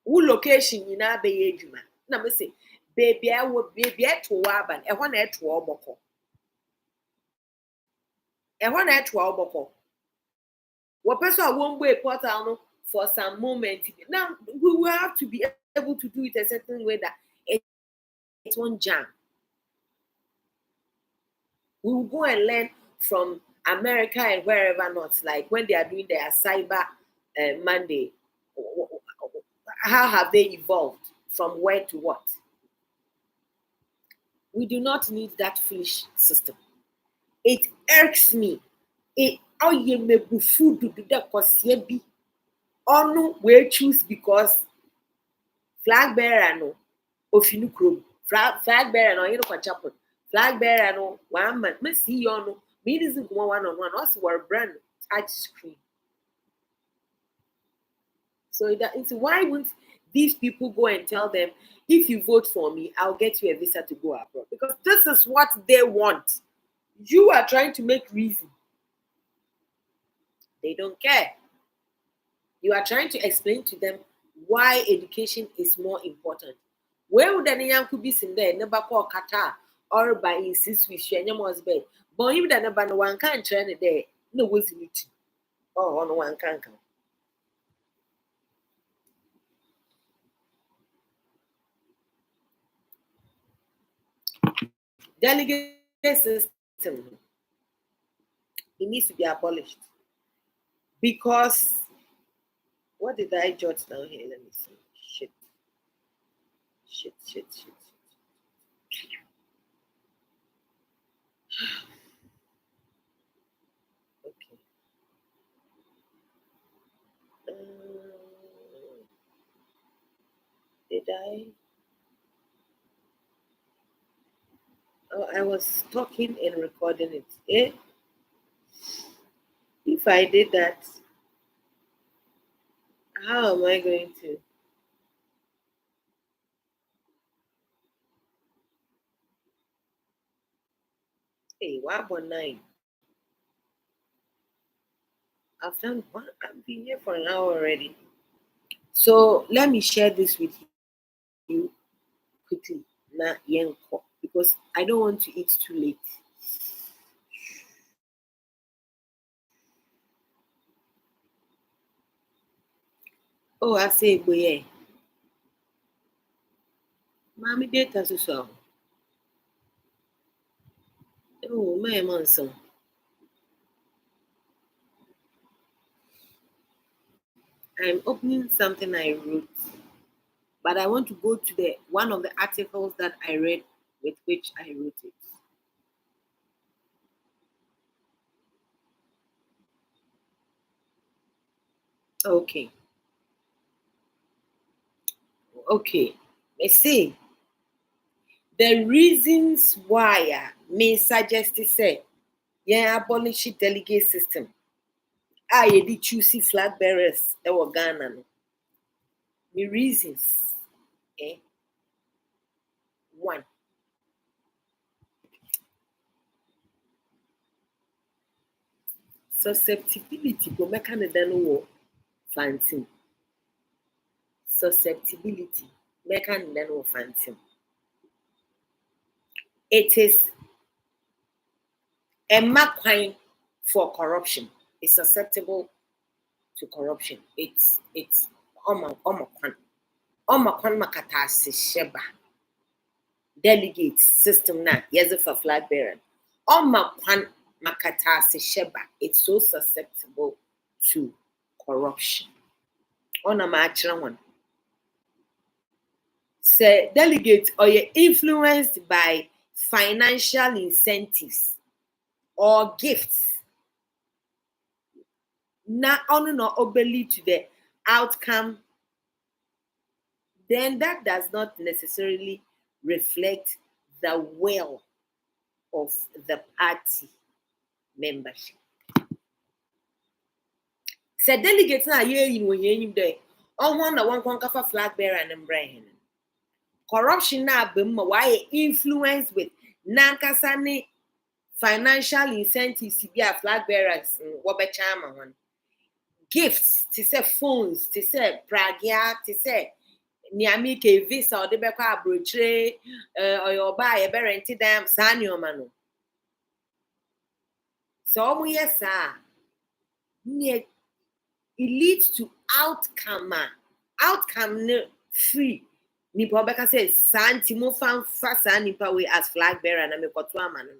Who location in our bay juma? Na me say, baby, I will be to Waban, and one at Waboko. And one at Waboko. What person won't wait portal for some moment. Now we will have to be able to do it a certain way that it won't jam. We will go and learn from America and wherever not, like when they are doing their cyber Monday. How have they evolved from where to what? We do not need that foolish system. It irks me. It food to do that because we choose because flag bearer no ofinu krom flag bearer no yino chapel flag bearer no one man me see you no me isn't one on one also were brand touch screen. So it's why won't these people go and tell them, if you vote for me, I'll get you a visa to go abroad? Because this is what they want. You are trying to make reason. They don't care. You are trying to explain to them why education is more important. Where would any young could be in there, never call Qatar or by insist with Shenyam's bed? But even that never one can't train it there. No, was it? Oh, on one can't come. Delegate system, it needs to be abolished. Because, what did I jot down here? Let me see. Shit. Okay. Did I? Oh, I was talking and recording it. Eh? If I did that, how am I going to? Hey, what about 9? I've done one. I've been here for an hour already. So let me share this with you quickly. Na yenko, because I don't want to eat too late. Oh, I say, boy, mommy data so. Oh, my man, so. I'm opening something I wrote, but I want to go to the one of the articles that I read with which I wrote it. Okay, okay. Let's see. The reasons why may suggest to say, yeah, abolish the delegate system. I did choose flag bearers that were Ghana. No. The reasons. Eh? One, susceptibility. Go make an war fancy. Susceptibility. Make an war fancy. It is a mark for corruption. It's susceptible to corruption. It's omakwan. Omakwan makatasi sheba. Delegates system na yes for flag bearer. Omakwan makatasi sheba. It's so susceptible to corruption. On a match one. Say delegates or you're influenced by financial incentives or gifts. Na ono no obeli to the outcome, then that does not necessarily reflect the will of the party membership. Say delegates na ye yin wo yin dey. On na one kafa flag bearer and brain. Corruption na bem why influenced with nankasa financial incentives to be a flag bearers wo be chama one. Gifts to say phones, to say pragia, to say niami ke visa or de be kwa abrochire or your buy e be rent them saa nneoma no. So omo yes it leads to outcome. Outcome no free. Nipa obeka say santi mo fan fa saa nipa we as flag bearer na me koto ama no.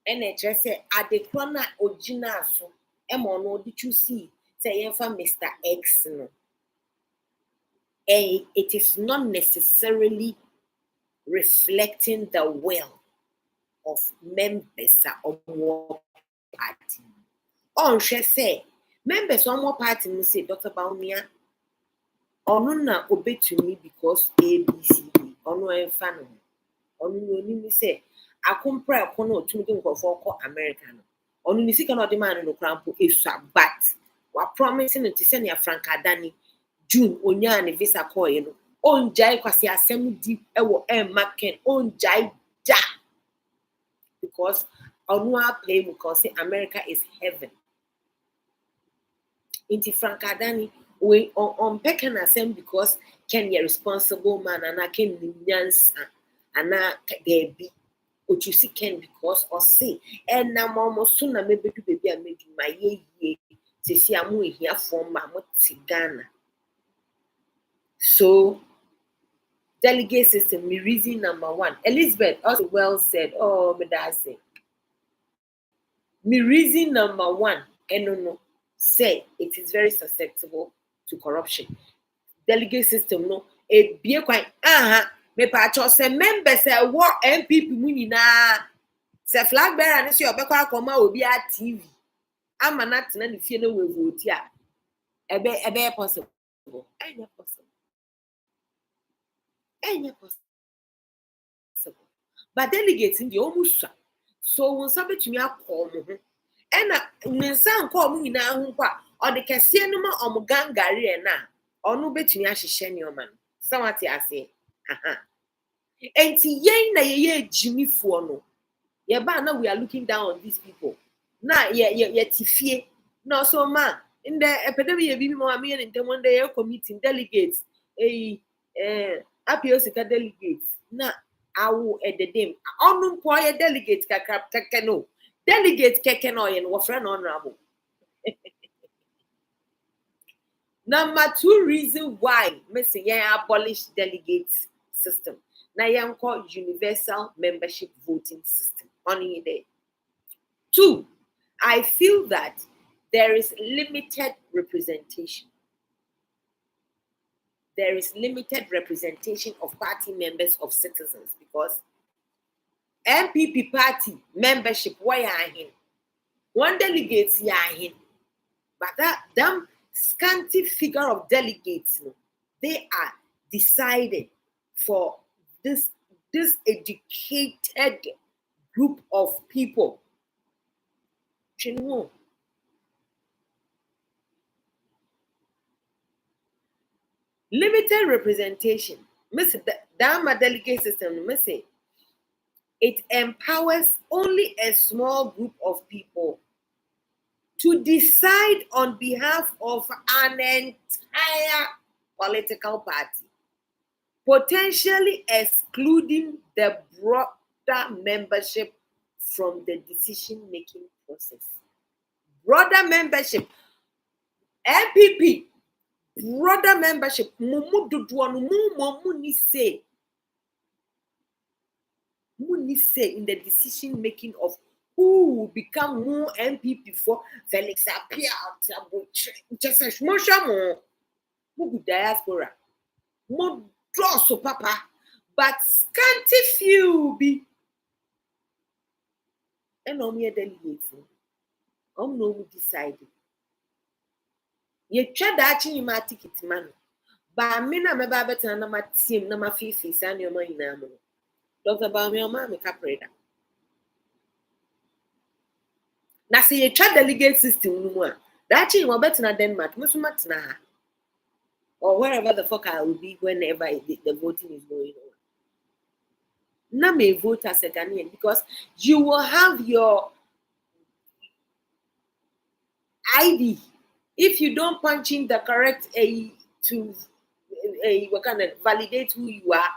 And it just say adekro na ogina so e mo no di chusi say yemfa Mr. X no. And it is not necessarily reflecting the will of members of one party. On she say members of one party will say Dr. Baumia ono na obetumi because ABCD ono emfa no ono no ni say akompra akono otumi de nkofo ko America no ono ni sika no de man no krampo esua but wa promise no to send ya Frankadani June onya ne visa call you know onjai kwase asem di ewo market onjai ja because ono a play because America is heaven. Inti Frankadani we on pecking asem because can be a responsible man and I can nyansa and there be what you see can because or say and now almost soon I maybe do baby I made my ye to see I'm here for my Ghana. So delegate system me reason number one. Elizabeth also well said, oh but that's it. Me reason number one, and no say it is very susceptible to corruption. Delegate system no e bie kwan me pa cho say members say war MPP mu nyina say flag bearer ne say obekwa akoma obi a TV ama na tena ne fie no we vote a ebe possible enya possible but delegate ndi omusua so won sabe tumi akọ mo ho ena mensa nkọ mo nyina ho kwa o de kese no ma omo gangare e na ono betumi ahyehye ne oma no sawate ase enti yen na ye ejimifo no Yeah, but now we are looking down on these people. Now, yeah, tifie. No, so man, in the epidemic, you be more me and in one day committing delegates, appeosika delegates. Now, I will at the name. On quiet delegates, kakano. Delegates, kakano, and wafran honorable. Number 2 reason why Missy abolish delegates system. Now you call universal membership voting system. On there. 2, I feel that there is limited representation. There is limited representation of party members of citizens because MPP party membership, why are him? One delegate, yeah, him. But that damn scanty figure of delegates, they are decided for this educated group of people. Limited representation. Miss Dama delegate system, miss it empowers only a small group of people to decide on behalf of an entire political party, potentially excluding the broader membership from the decision-making process. Broader membership, MPP, broader membership, say in the decision making of who will become more MPP for Felix Apia, just more diaspora, more draw so papa, but scanty few be and no mere delegates. No who decided. You try that in my ticket man, but I mean, I'm about better than my team, number 50, and your money now. Dr. Baumia, mammy, capreda. Now, see, you try delegate system, no more. That you were better than Denmark, Musmatna, or wherever the fuck I will be whenever the voting is going on. Now, may vote as a Ghanaian because you will have your ID. If you don't punch in the correct to what kind of validate who you are,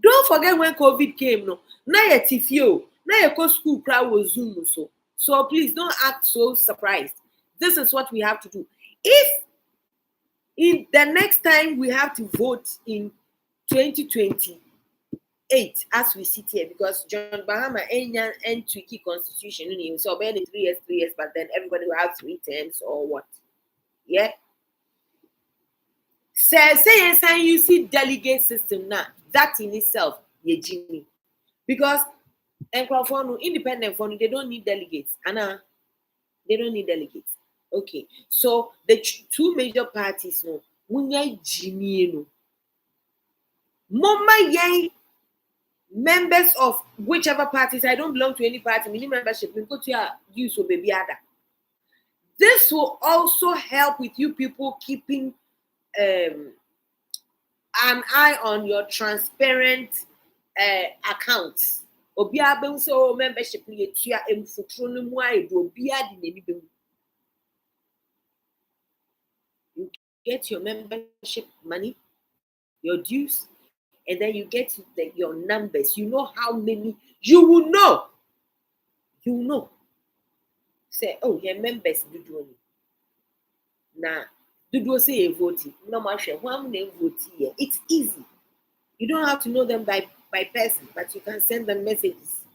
don't forget when COVID came. No, now you're TFO, now your school crowd was Zoom. So please don't act so surprised. This is what we have to do. If in the next time we have to vote in 2028, as we sit here, because John Bahama and tricky constitution, so maybe 3 years, but then everybody will have 3 terms or what? Yeah. Say you see delegate system now. That in itself, Jimmy. Because independent phone, they don't need delegates. Anna, they don't need delegates. Okay. So the 2 major parties, no, Munya Jimmy, no. Mama yay members of whichever parties, I don't belong to any party, mini membership, we go to your use of baby other. This will also help with you people keeping an eye on your transparent accounts. You get your membership money, your dues, and then you get your numbers. You know how many. You will know. Say, oh, your members do it. Now, do say a voting. No matter one name vote here. It's easy. You don't have to know them by person, but you can send them messages.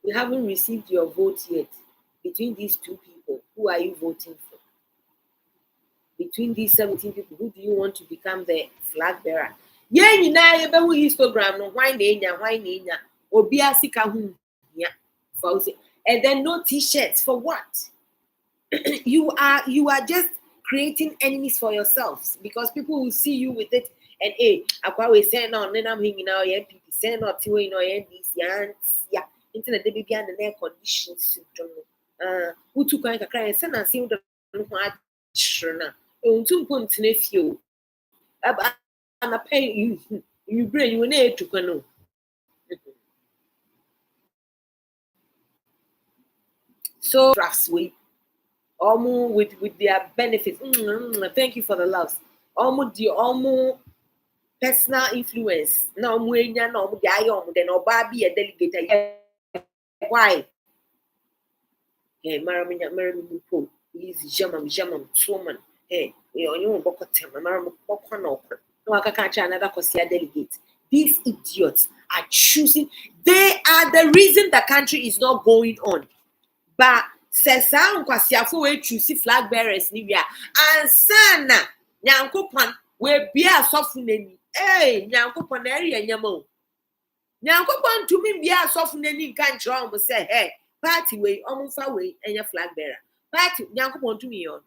We haven't received your vote yet. Between these 2 people, who are you voting for? Between these 17 people, who do you want to become the flag bearer? Yeah, you know, you Instagram, no, why Obia sika hu, yeah, and then no t-shirts for what? you are just creating enemies for yourselves because people will see you with it and we send on then I'm hanging out yeah people send out to yeah internet they be and the air conditions who took a cry and send and see the I'm paying you brain you need to know So drafts we almost with their benefits. Thank you for the loves. Almost personal influence. No mwenya no the ayom then oba be a delegate. Why? Hey, maraminya po. Easy jamam woman. Hey, you bokotem maram bokano. No aka can't another kosia delegate. These idiots are choosing. They are the reason the country is not going on. But says nkwasiafo we choose flag bearers ni bia ansana nyankopon we bia asofu nani nyankopon na eri anyama o nyankopon tumi bia asofu nani kan kire om say hey party we omfa we enya flag bearer party nyankopon tumi yon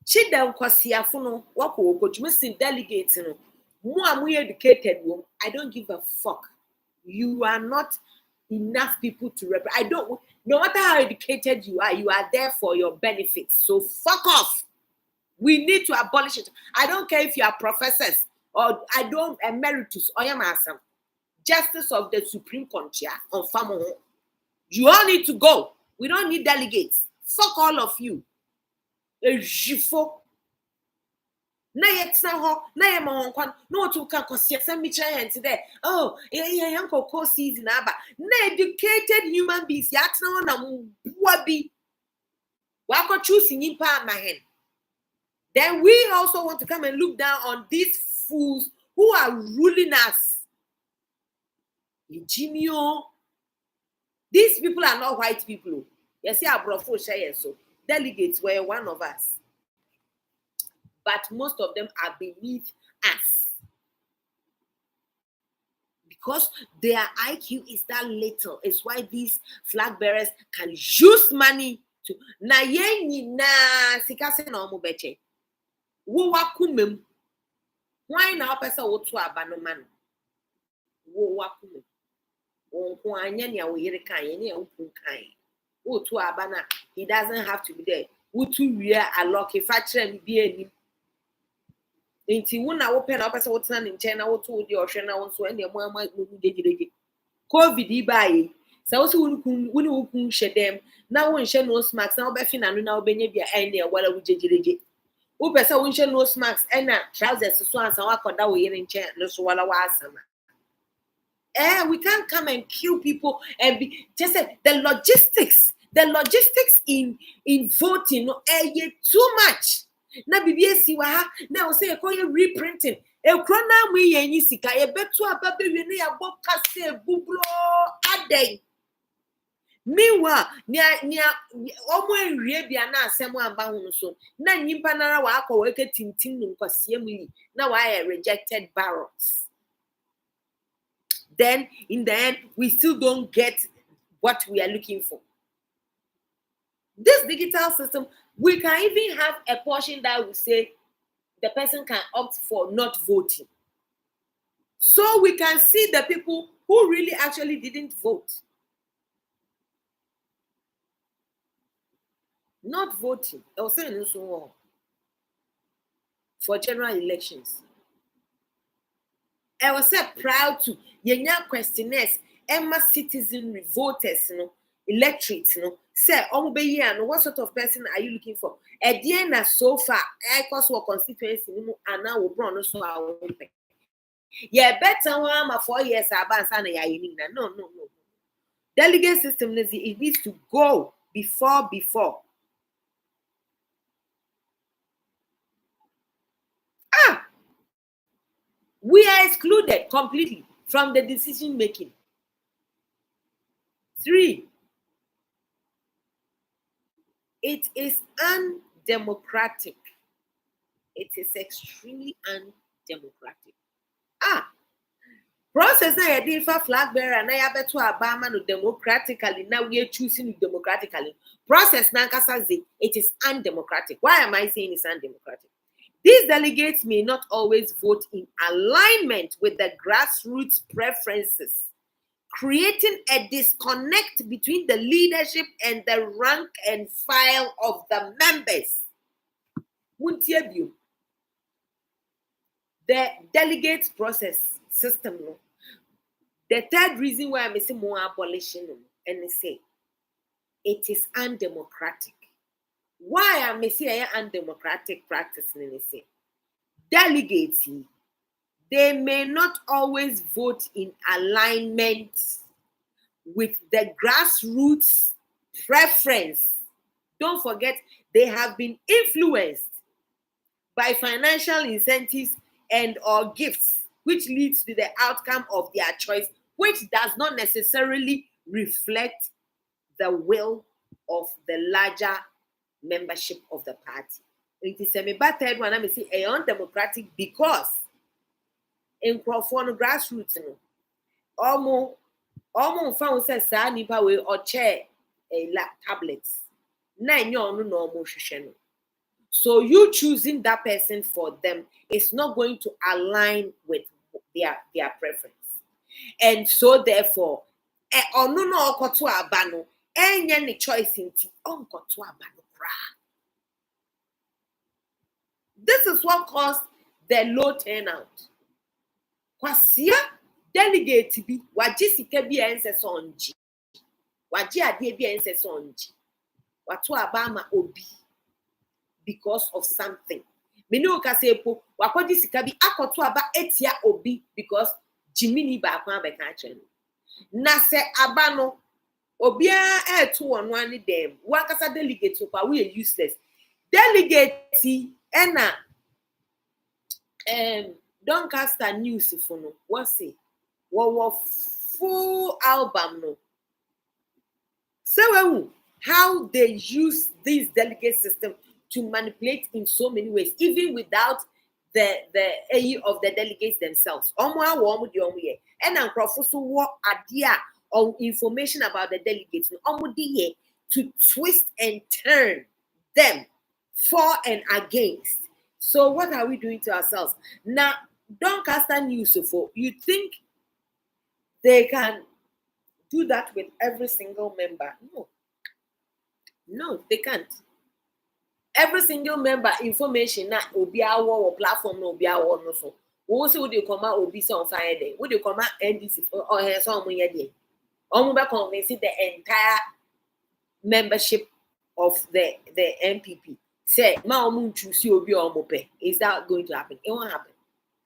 chida nkwasiafo no wako okotumi sin delegate no mu amu educated wo I don't give a fuck. You are not enough people to represent. No matter how educated you are there for your benefits. So fuck off. We need to abolish it. I don't care if you are professors or I don't emeritus or yamasam. Justice of the Supreme Court on Famo. You all need to go. We don't need delegates. Fuck all of you. Na yetna ho na ye ma honkwan no to ka kosiasa mi giant there oh yanko ko season aba na educated human beings yatna na bua bi wa ko choose nyimpa amahen. Then we also want to come and look down on these fools who are ruling us. Jimio, these people are not white people. You see our brofo share so delegates were one of us. But most of them are beneath us because their IQ is that little. It's why these flag bearers can use money to na yenyi na sikase na omo beche wo wakumem why na opesa wo to abano man wo wakumem wo anya ne wo yire kan ye ne wo kun kan wo to abana he doesn't have to be there wo to wia alock if a kire bi anim. Inti wuna wo pe na opesa wo tena ne nchen na wo to di ohwe na wo so ene mo ama mu gejirege covid ibaye sa wo so wuni wo kun shedem na wo nhye nose mask na wo be fi na no na wo benye bia ene wala wo gejirege wo pesa wo nhye nose mask ena trousers so ansa wa koda wo yire nchen no so wala wa asama we can't come and kill people and be just say the logistics in voting no too much. Na bibie si wa ha na o say e koye reprinting e kro na mu yenyi sika e betu aba bewie na ya bo kase bublo adey miwa nya omo enwie bia na asem amba hu so na nyimpa nara wa akọ wa ke tintim no nkwase mu yi na wa rejected ballots. Then in the end we still don't get what we are looking for. This digital system, we can even have a portion that will say the person can opt for not voting. So we can see the people who really actually didn't vote. Not voting. I was saying for general elections. I was so proud to yenya questionnaires, Emma citizenry voters, electorate, say, what sort of person are you looking for? At the end, so far, I cause for constituency, and now we'll run so our own. Yeah, better one 4 years about no. Delegate system it needs to go before. We are excluded completely from the decision making. 3. It is undemocratic. It is extremely undemocratic. Process na you did for flag bearer na ya beto abama no democratically now we are choosing democratically. Process na kasazi it is undemocratic. Why am I saying it's undemocratic? These delegates may not always vote in alignment with the grassroots preferences, creating a disconnect between the leadership and the rank and file of the members. The delegates process system. The third reason why I'm saying more abolition and they say it is undemocratic. Why am I saying undemocratic practice? And they say delegates, they may not always vote in alignment with the grassroots preference. Don't forget, they have been influenced by financial incentives and or gifts, which leads to the outcome of their choice, which does not necessarily reflect the will of the larger membership of the party. It is a third one. I say a undemocratic because in Crawford grassroots, almost found says nipa way or chair a tablets. Nine no. So you choosing that person for them is not going to align with their preference. And so therefore, no okoto abano, any choice in ti onkoto abano kra. This is what caused the low turnout. Kwasia delegate bi waji sika bi ense sonji. Waji ade bi ense sonji. Watu abama obi because of something. Meni okasepo wakodi sika bi akoto aba etia obi because jimini ba kwa be ka chen. Na se abano obia eto wonu ani dem. Wakasa delegate kwa we useless. Delegate ena Doncaster News for no what say what full album no. So how they use this delegate system to manipulate in so many ways, even without the AE of the delegates themselves. And idea or information about the delegates to twist and turn them for and against. So what are we doing to ourselves? Now, Doncaster News, you think they can do that with every single member? No, they can't. Every single member information na obi awo or platform na obi awo no so. Wo say would you come out obi say on fire there? Would you come out NDC or here so omo ye there? Omo be convince the entire membership of the MPP. Say ma omo choose obi omo pe. Is that going to happen? It won't happen.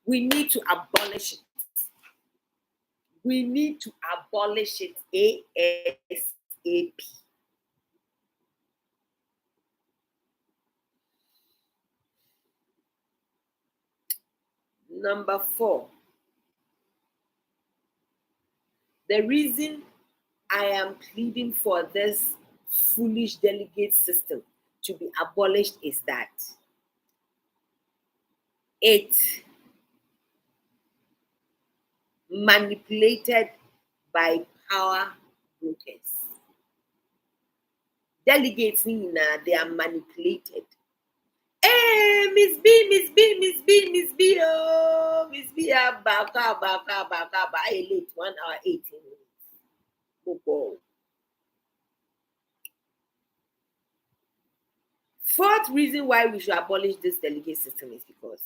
We need to abolish it. We need to abolish it ASAP. Number 4, the reason I am pleading for this foolish delegate system to be abolished is that it manipulated by power brokers. Delegates, they are manipulated. Hey, Miss B, oh, Miss B, baka, I late 1 hour 18 minutes. Oh. Fourth reason why we should abolish this delegate system is because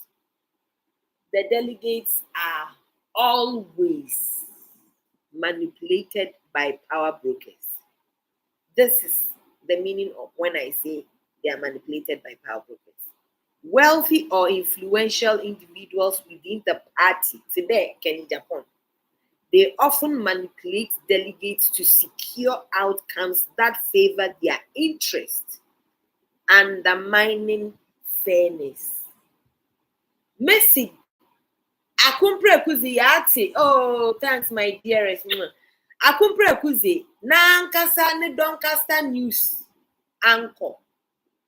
the delegates are always manipulated by power brokers. This is the meaning of when I say they are manipulated by power brokers. Wealthy or influential individuals within the party, today, in Japan, they often manipulate delegates to secure outcomes that favor their interests, undermining fairness. Messi, akumpre kuzi yati. Oh, thanks, my dearest. Akumpre kuzi na nkasa ne Doncaster News anchor.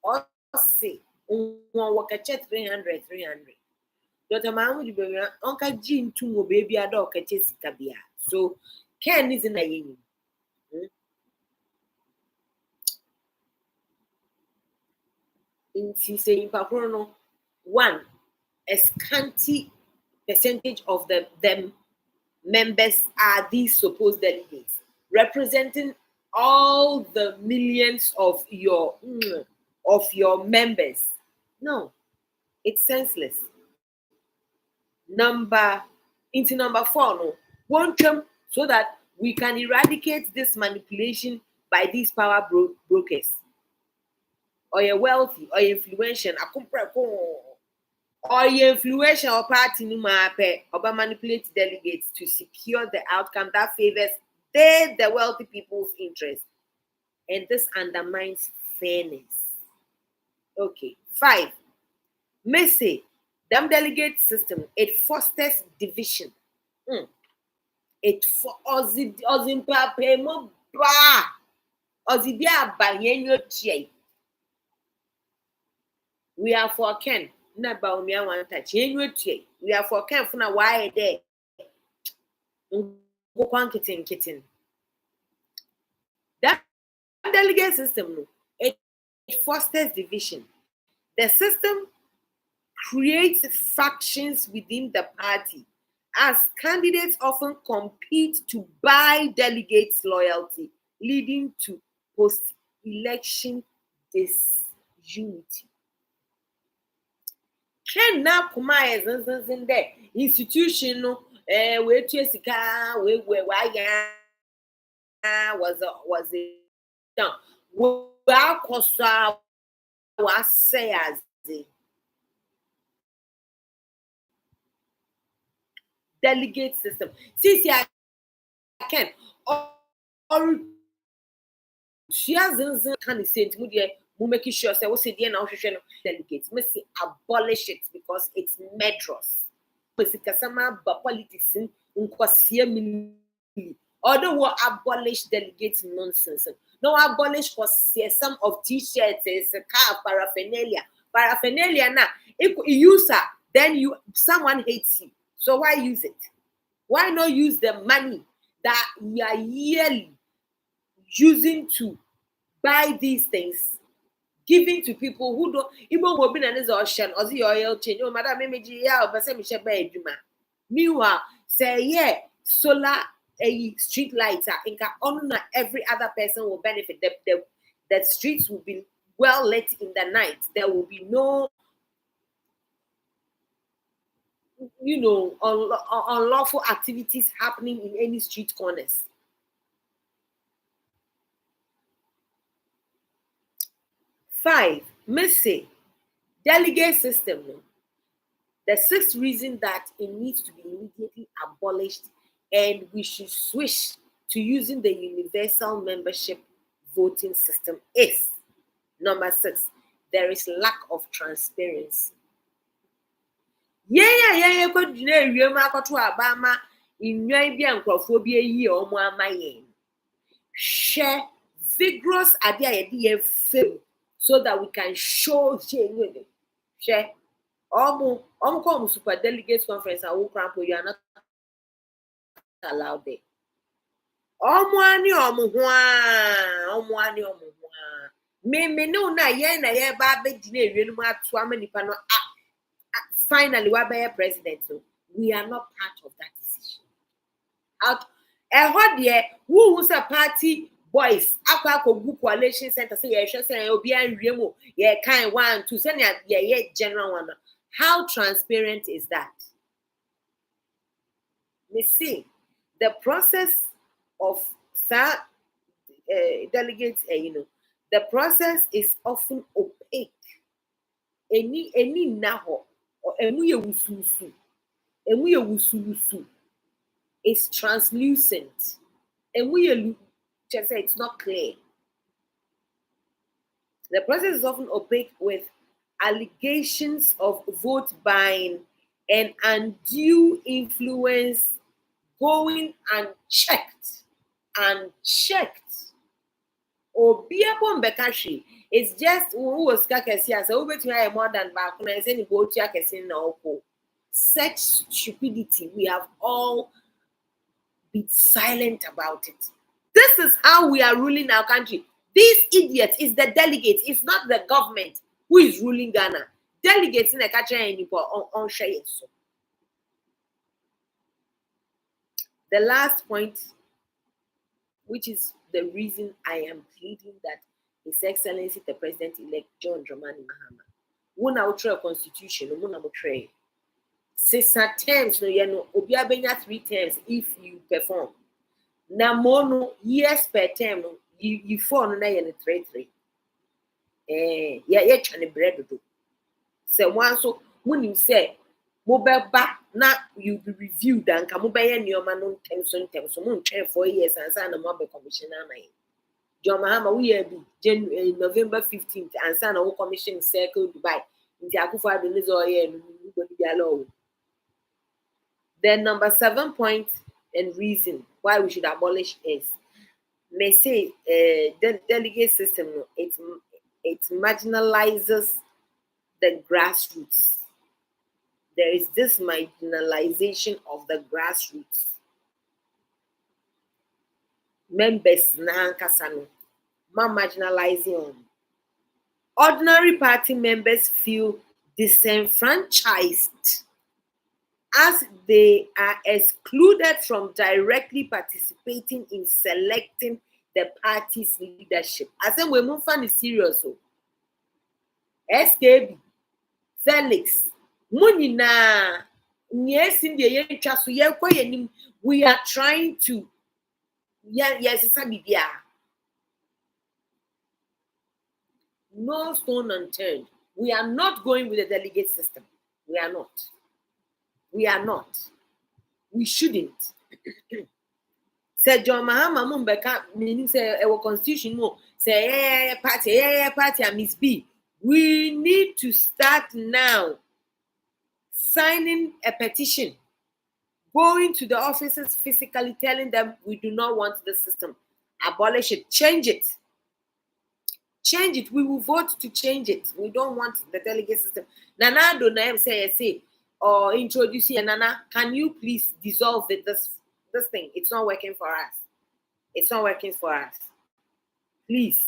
Osi wakache 300. Dr. Mahmoud Ibrahim onka jin tumo baby ada okache sikabia. So Ken is in a yin. In saying Paprono, 1, a scanty percentage of them members are these supposed delegates, representing all the millions of your members. No, it's senseless. Number 4, no, one term so that we can eradicate this manipulation by these power brokers. Or you're wealthy, or you're influential, or you're influential or party or manipulate delegates to secure the outcome that favors the wealthy people's interest. And this undermines fairness. Okay. 5. Messy. Them delegate system, it fosters division. It for ozimpa pemo ba ozibia banyenyo tie. We are for Ken. Na ba umia wan touch yenyo tie. We are for Ken funa why there. Go kwan kitten. That delegate system, it fosters division. The system creates factions within the party, as candidates often compete to buy delegates' loyalty, leading to post-election disunity. Ken na kuma in there institution no we sika we was it down we akoso was say as delegate system. See, I can or she has kind of said, we making sure say what's the now delegates. Must abolish it because it's medros. Some politics in although we abolish delegates nonsense. No abolish for some of t-shirts, car paraphernalia. Paraphernalia now. If you use then someone hates you. So why use it? Why not use the money that you are yearly using to buy these things, giving to people who don't even will be an ocean or the oil change? Oh, madam, meanwhile, say yeah, solar street lights are on every other person will benefit. The streets will be well lit in the night. There will be no unlawful activities happening in any street corners. 5, Missy, delegate system. The 6th reason that it needs to be immediately abolished and we should switch to using the universal membership voting system is number 6. There is lack of transparency. Yeah, could you to Obama in Nubia Crophobia ye or Mamayen. Share vigorous idea film so that we can show share almost super delegates conference and crampo you are not allowed there. Me no na ye ba be dine real mu atu amanipa no finally we are president, so we are not part of that decision. Out there who's a party boys akwa kogu coalition center say ye say obi anwiemo ye kind 1 2 say ye general one. How transparent is that? Me see the process of that delegates the process is often opaque. Any naho or it's translucent. And just say it's not clear. The process is often opaque with allegations of vote buying and undue influence going unchecked. It's just who was more than back when I say such stupidity. We have all been silent about it. This is how we are ruling our country. These idiots is the delegates. It's not the government who is ruling Ghana. Delegates in the country on share. The last point, which is the reason I am pleading that His Excellency the President-elect John Dramani Mahama, who now try constitution, who now try 6 terms, no, obiabenya 3 terms if you perform. Na mono years per term no you fall no na ye ne 3 ye twa ne bread do se wan so munim se mo beba na you be reviewed anka mo be ye nioma no ntem so mo ntwe 4 years ansa na mo be commissioner na ye John Mahama we here be November 15th ansa na wo commission circle Dubai nti akufo adonizo ye no go di law. Then number 7 point and reason why we should abolish is may say the delegate system it marginalizes the grassroots. There is this marginalization of the grassroots. Members na kasano ma marginalizing on. Ordinary party members feel disenfranchised as they are excluded from directly participating in selecting the party's leadership. As in, we move on serious. SKB, Felix, Munina, yes, in the we are trying to, yes, no stone unturned. We are not going with the delegate system. We are not. We are not. We shouldn't. Say John Mahama Mumbeka meaning say our constitution mo say party I Miss B. We need to start now signing a petition, going to the offices physically telling them we do not want the system. Abolish it, change it. Change it. We will vote to change it. We don't want the delegate system. Nana do na say or introduce it. Nana, can you please dissolve it? This thing, it's not working for us. It's not working for us. Please.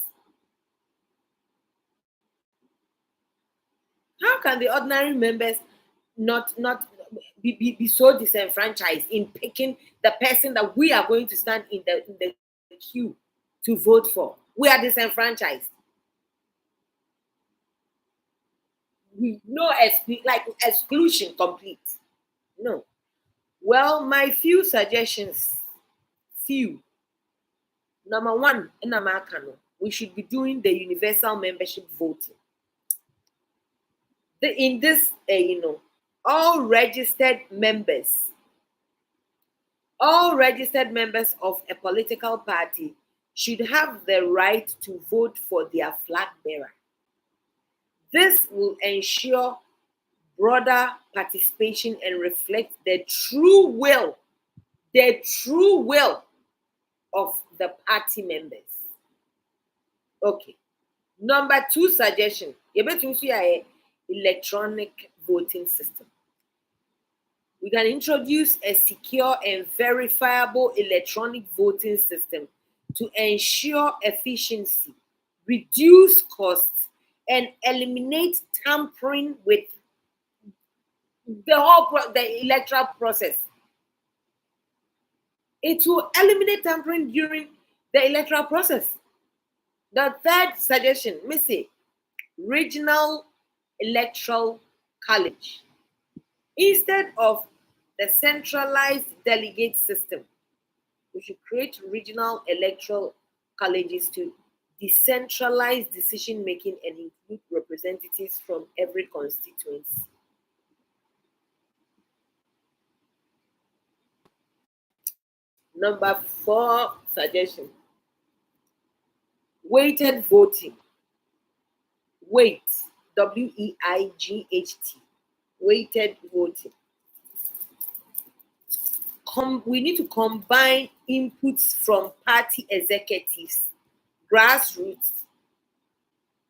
How can the ordinary members not be so disenfranchised in picking the person that we are going to stand in the queue to vote for? We are disenfranchised. We no like exclusion complete. No. Well, my few suggestions. Few. Number one, in America, we should be doing the universal membership voting. In this, all registered members of a political party should have the right to vote for their flag bearer. This will ensure broader participation and reflect the true will of the party members. Okay. Number 2 suggestion, you better see electronic voting system. We can introduce a secure and verifiable electronic voting system to ensure efficiency, reduce costs, and eliminate tampering with the electoral process. It will eliminate tampering during the electoral process. The third suggestion, Missy, regional electoral college. Instead of the centralized delegate system, we should create regional electoral colleges to decentralize decision making and include representatives from every constituency. Number 4 suggestion, weighted voting. Weight, WEIGHT, weighted voting. We need to combine inputs from party executives, grassroots,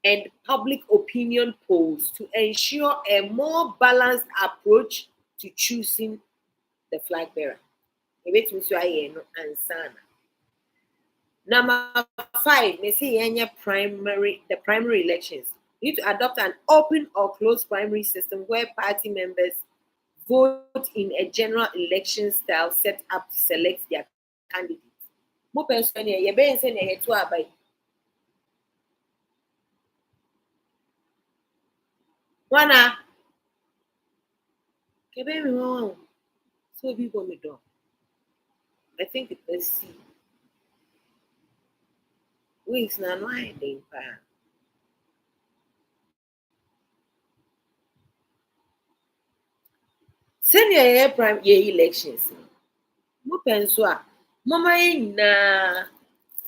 and public opinion polls to ensure a more balanced approach to choosing the flag bearer. Number 5, they say the primary elections. You need to adopt an open or closed primary system where party members vote in a general election style set up to select their candidates. Mo person ye be nse na ye to abai. Wana kebe mi won so bi go me do. I think let's see. weeks na no I den pa. Senior year prime year elections. Mo penso a mama ye nyinaa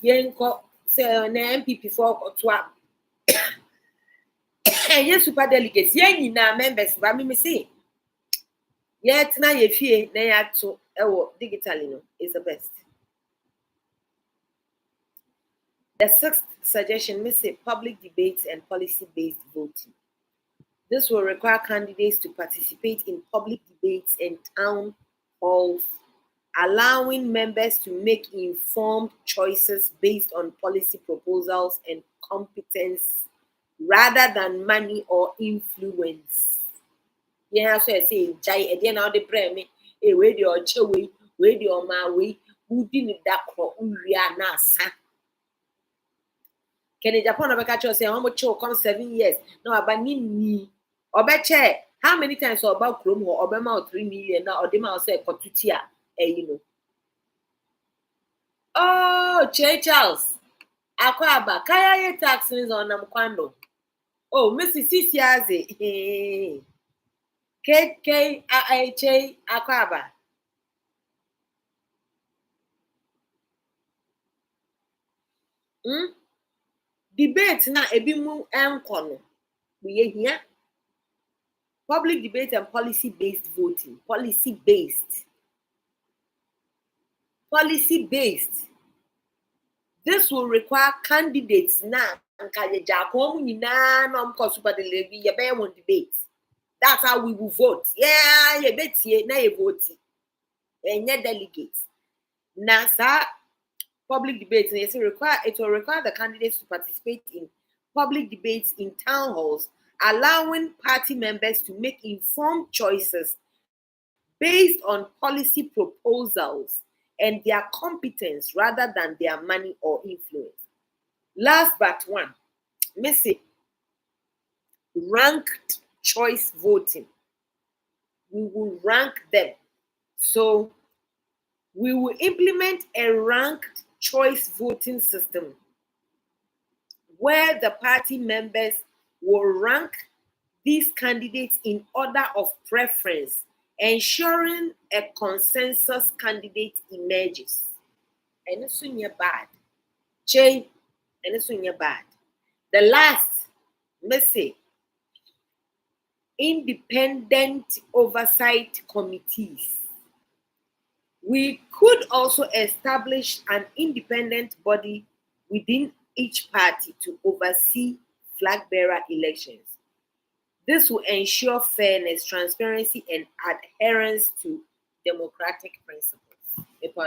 yenko say na MPP for oto a enye super delegates ye nyinaa members ba me say yet na ye fie na ya to ewo digitally no is the best. The sixth suggestion, may say public debates and policy-based voting. This will require candidates to participate in public debates and town halls, allowing members to make informed choices based on policy proposals and competence rather than money or influence. Yeah, so I say, Jai, again, now the prayer me, a radio or chewy, radio my way, who didn't that crop, nasa. Kenny Japan Obeka say how much come 7 years. No, about ni Obeche. How many times or about Chrome or Obama 3 million now or Dema say Kotutia, you know. Oh, Che Charles. Akwaba, kaya taxes on Namkwando. Oh, Mrs. Sisiaze. K Akwaba. Debate na ebimu enkono. We here. Public debate and policy-based voting. Policy-based. This will require candidates now. Super debate. That's how we will vote. Yeah, you bet you now you vote. And your delegates. NASA public debates it will require the candidates to participate in public debates in town halls, allowing party members to make informed choices based on policy proposals and their competence rather than their money or influence. Last but one, Missy, ranked choice voting. We will rank them. So we will implement a ranked choice voting system where the party members will rank these candidates in order of preference, ensuring a consensus candidate emerges. And it's bad. Che, and it's bad. The last, message, independent oversight committees. We could also establish an independent body within each party to oversee flag bearer elections. This will ensure fairness, transparency, and adherence to democratic principles. It's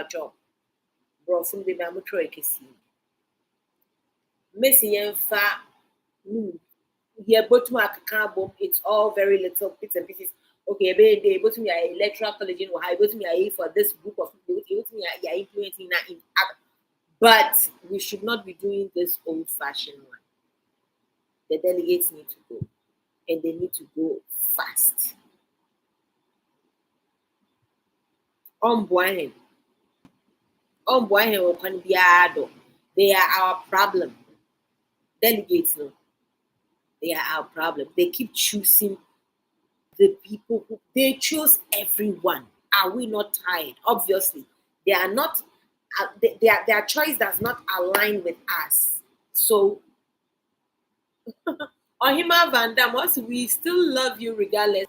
all very little bits and pieces. Okay, they go to me electoral college in Ohio, go to me for this group of people, go to me influencing that in other. But we should not be doing this old-fashioned one. The delegates need to go, and they need to go fast. They are our problem. Delegates, no, they are our problem. They keep choosing the people who they choose everyone. Are we not tired? Obviously, they are not. Their choice does not align with us. So, Ohima Van Dam, we still love you regardless.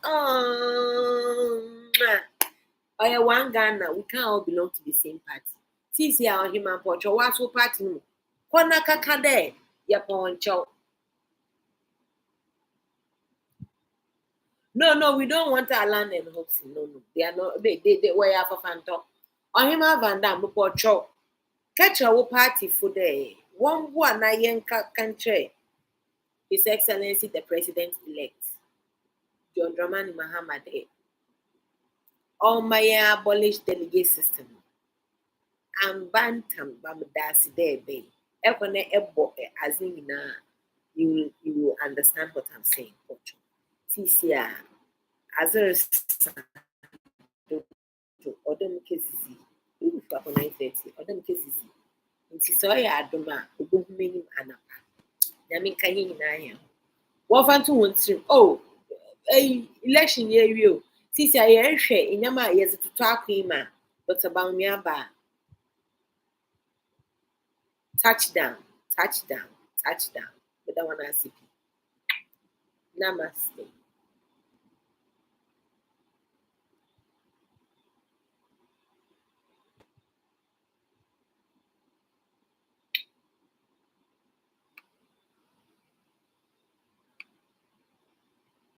One Ghana, we can't all belong to the same party. See, Ohima Pocho, what's what party? Kona Kakade, Yaponcho. No, we don't want our land and hopes. No, they are not. They were for Phantom. Ohima Van Dam, Pocho. Catch our party for the one country. His Excellency the President-elect, John Dramani Mahama, my abolished delegate system. And bantam bamdasi there, bay. Ekone ebo as you will understand what I'm saying, Pocho. See, as a Odom Kizzy, if you are 9:30, Odom Kizzy. nti sɛ ɔyɛ adom a obohu m'anim anapa nyame nka yɛ nyinaa yɛ ho wɔfa nto wɔn tirim election yɛ awie o sisi a yɛrehwɛ nneɛma a yɛdze toto ako yi ma Dr. Bawumia aba touchdown meda wɔn ase bi namaste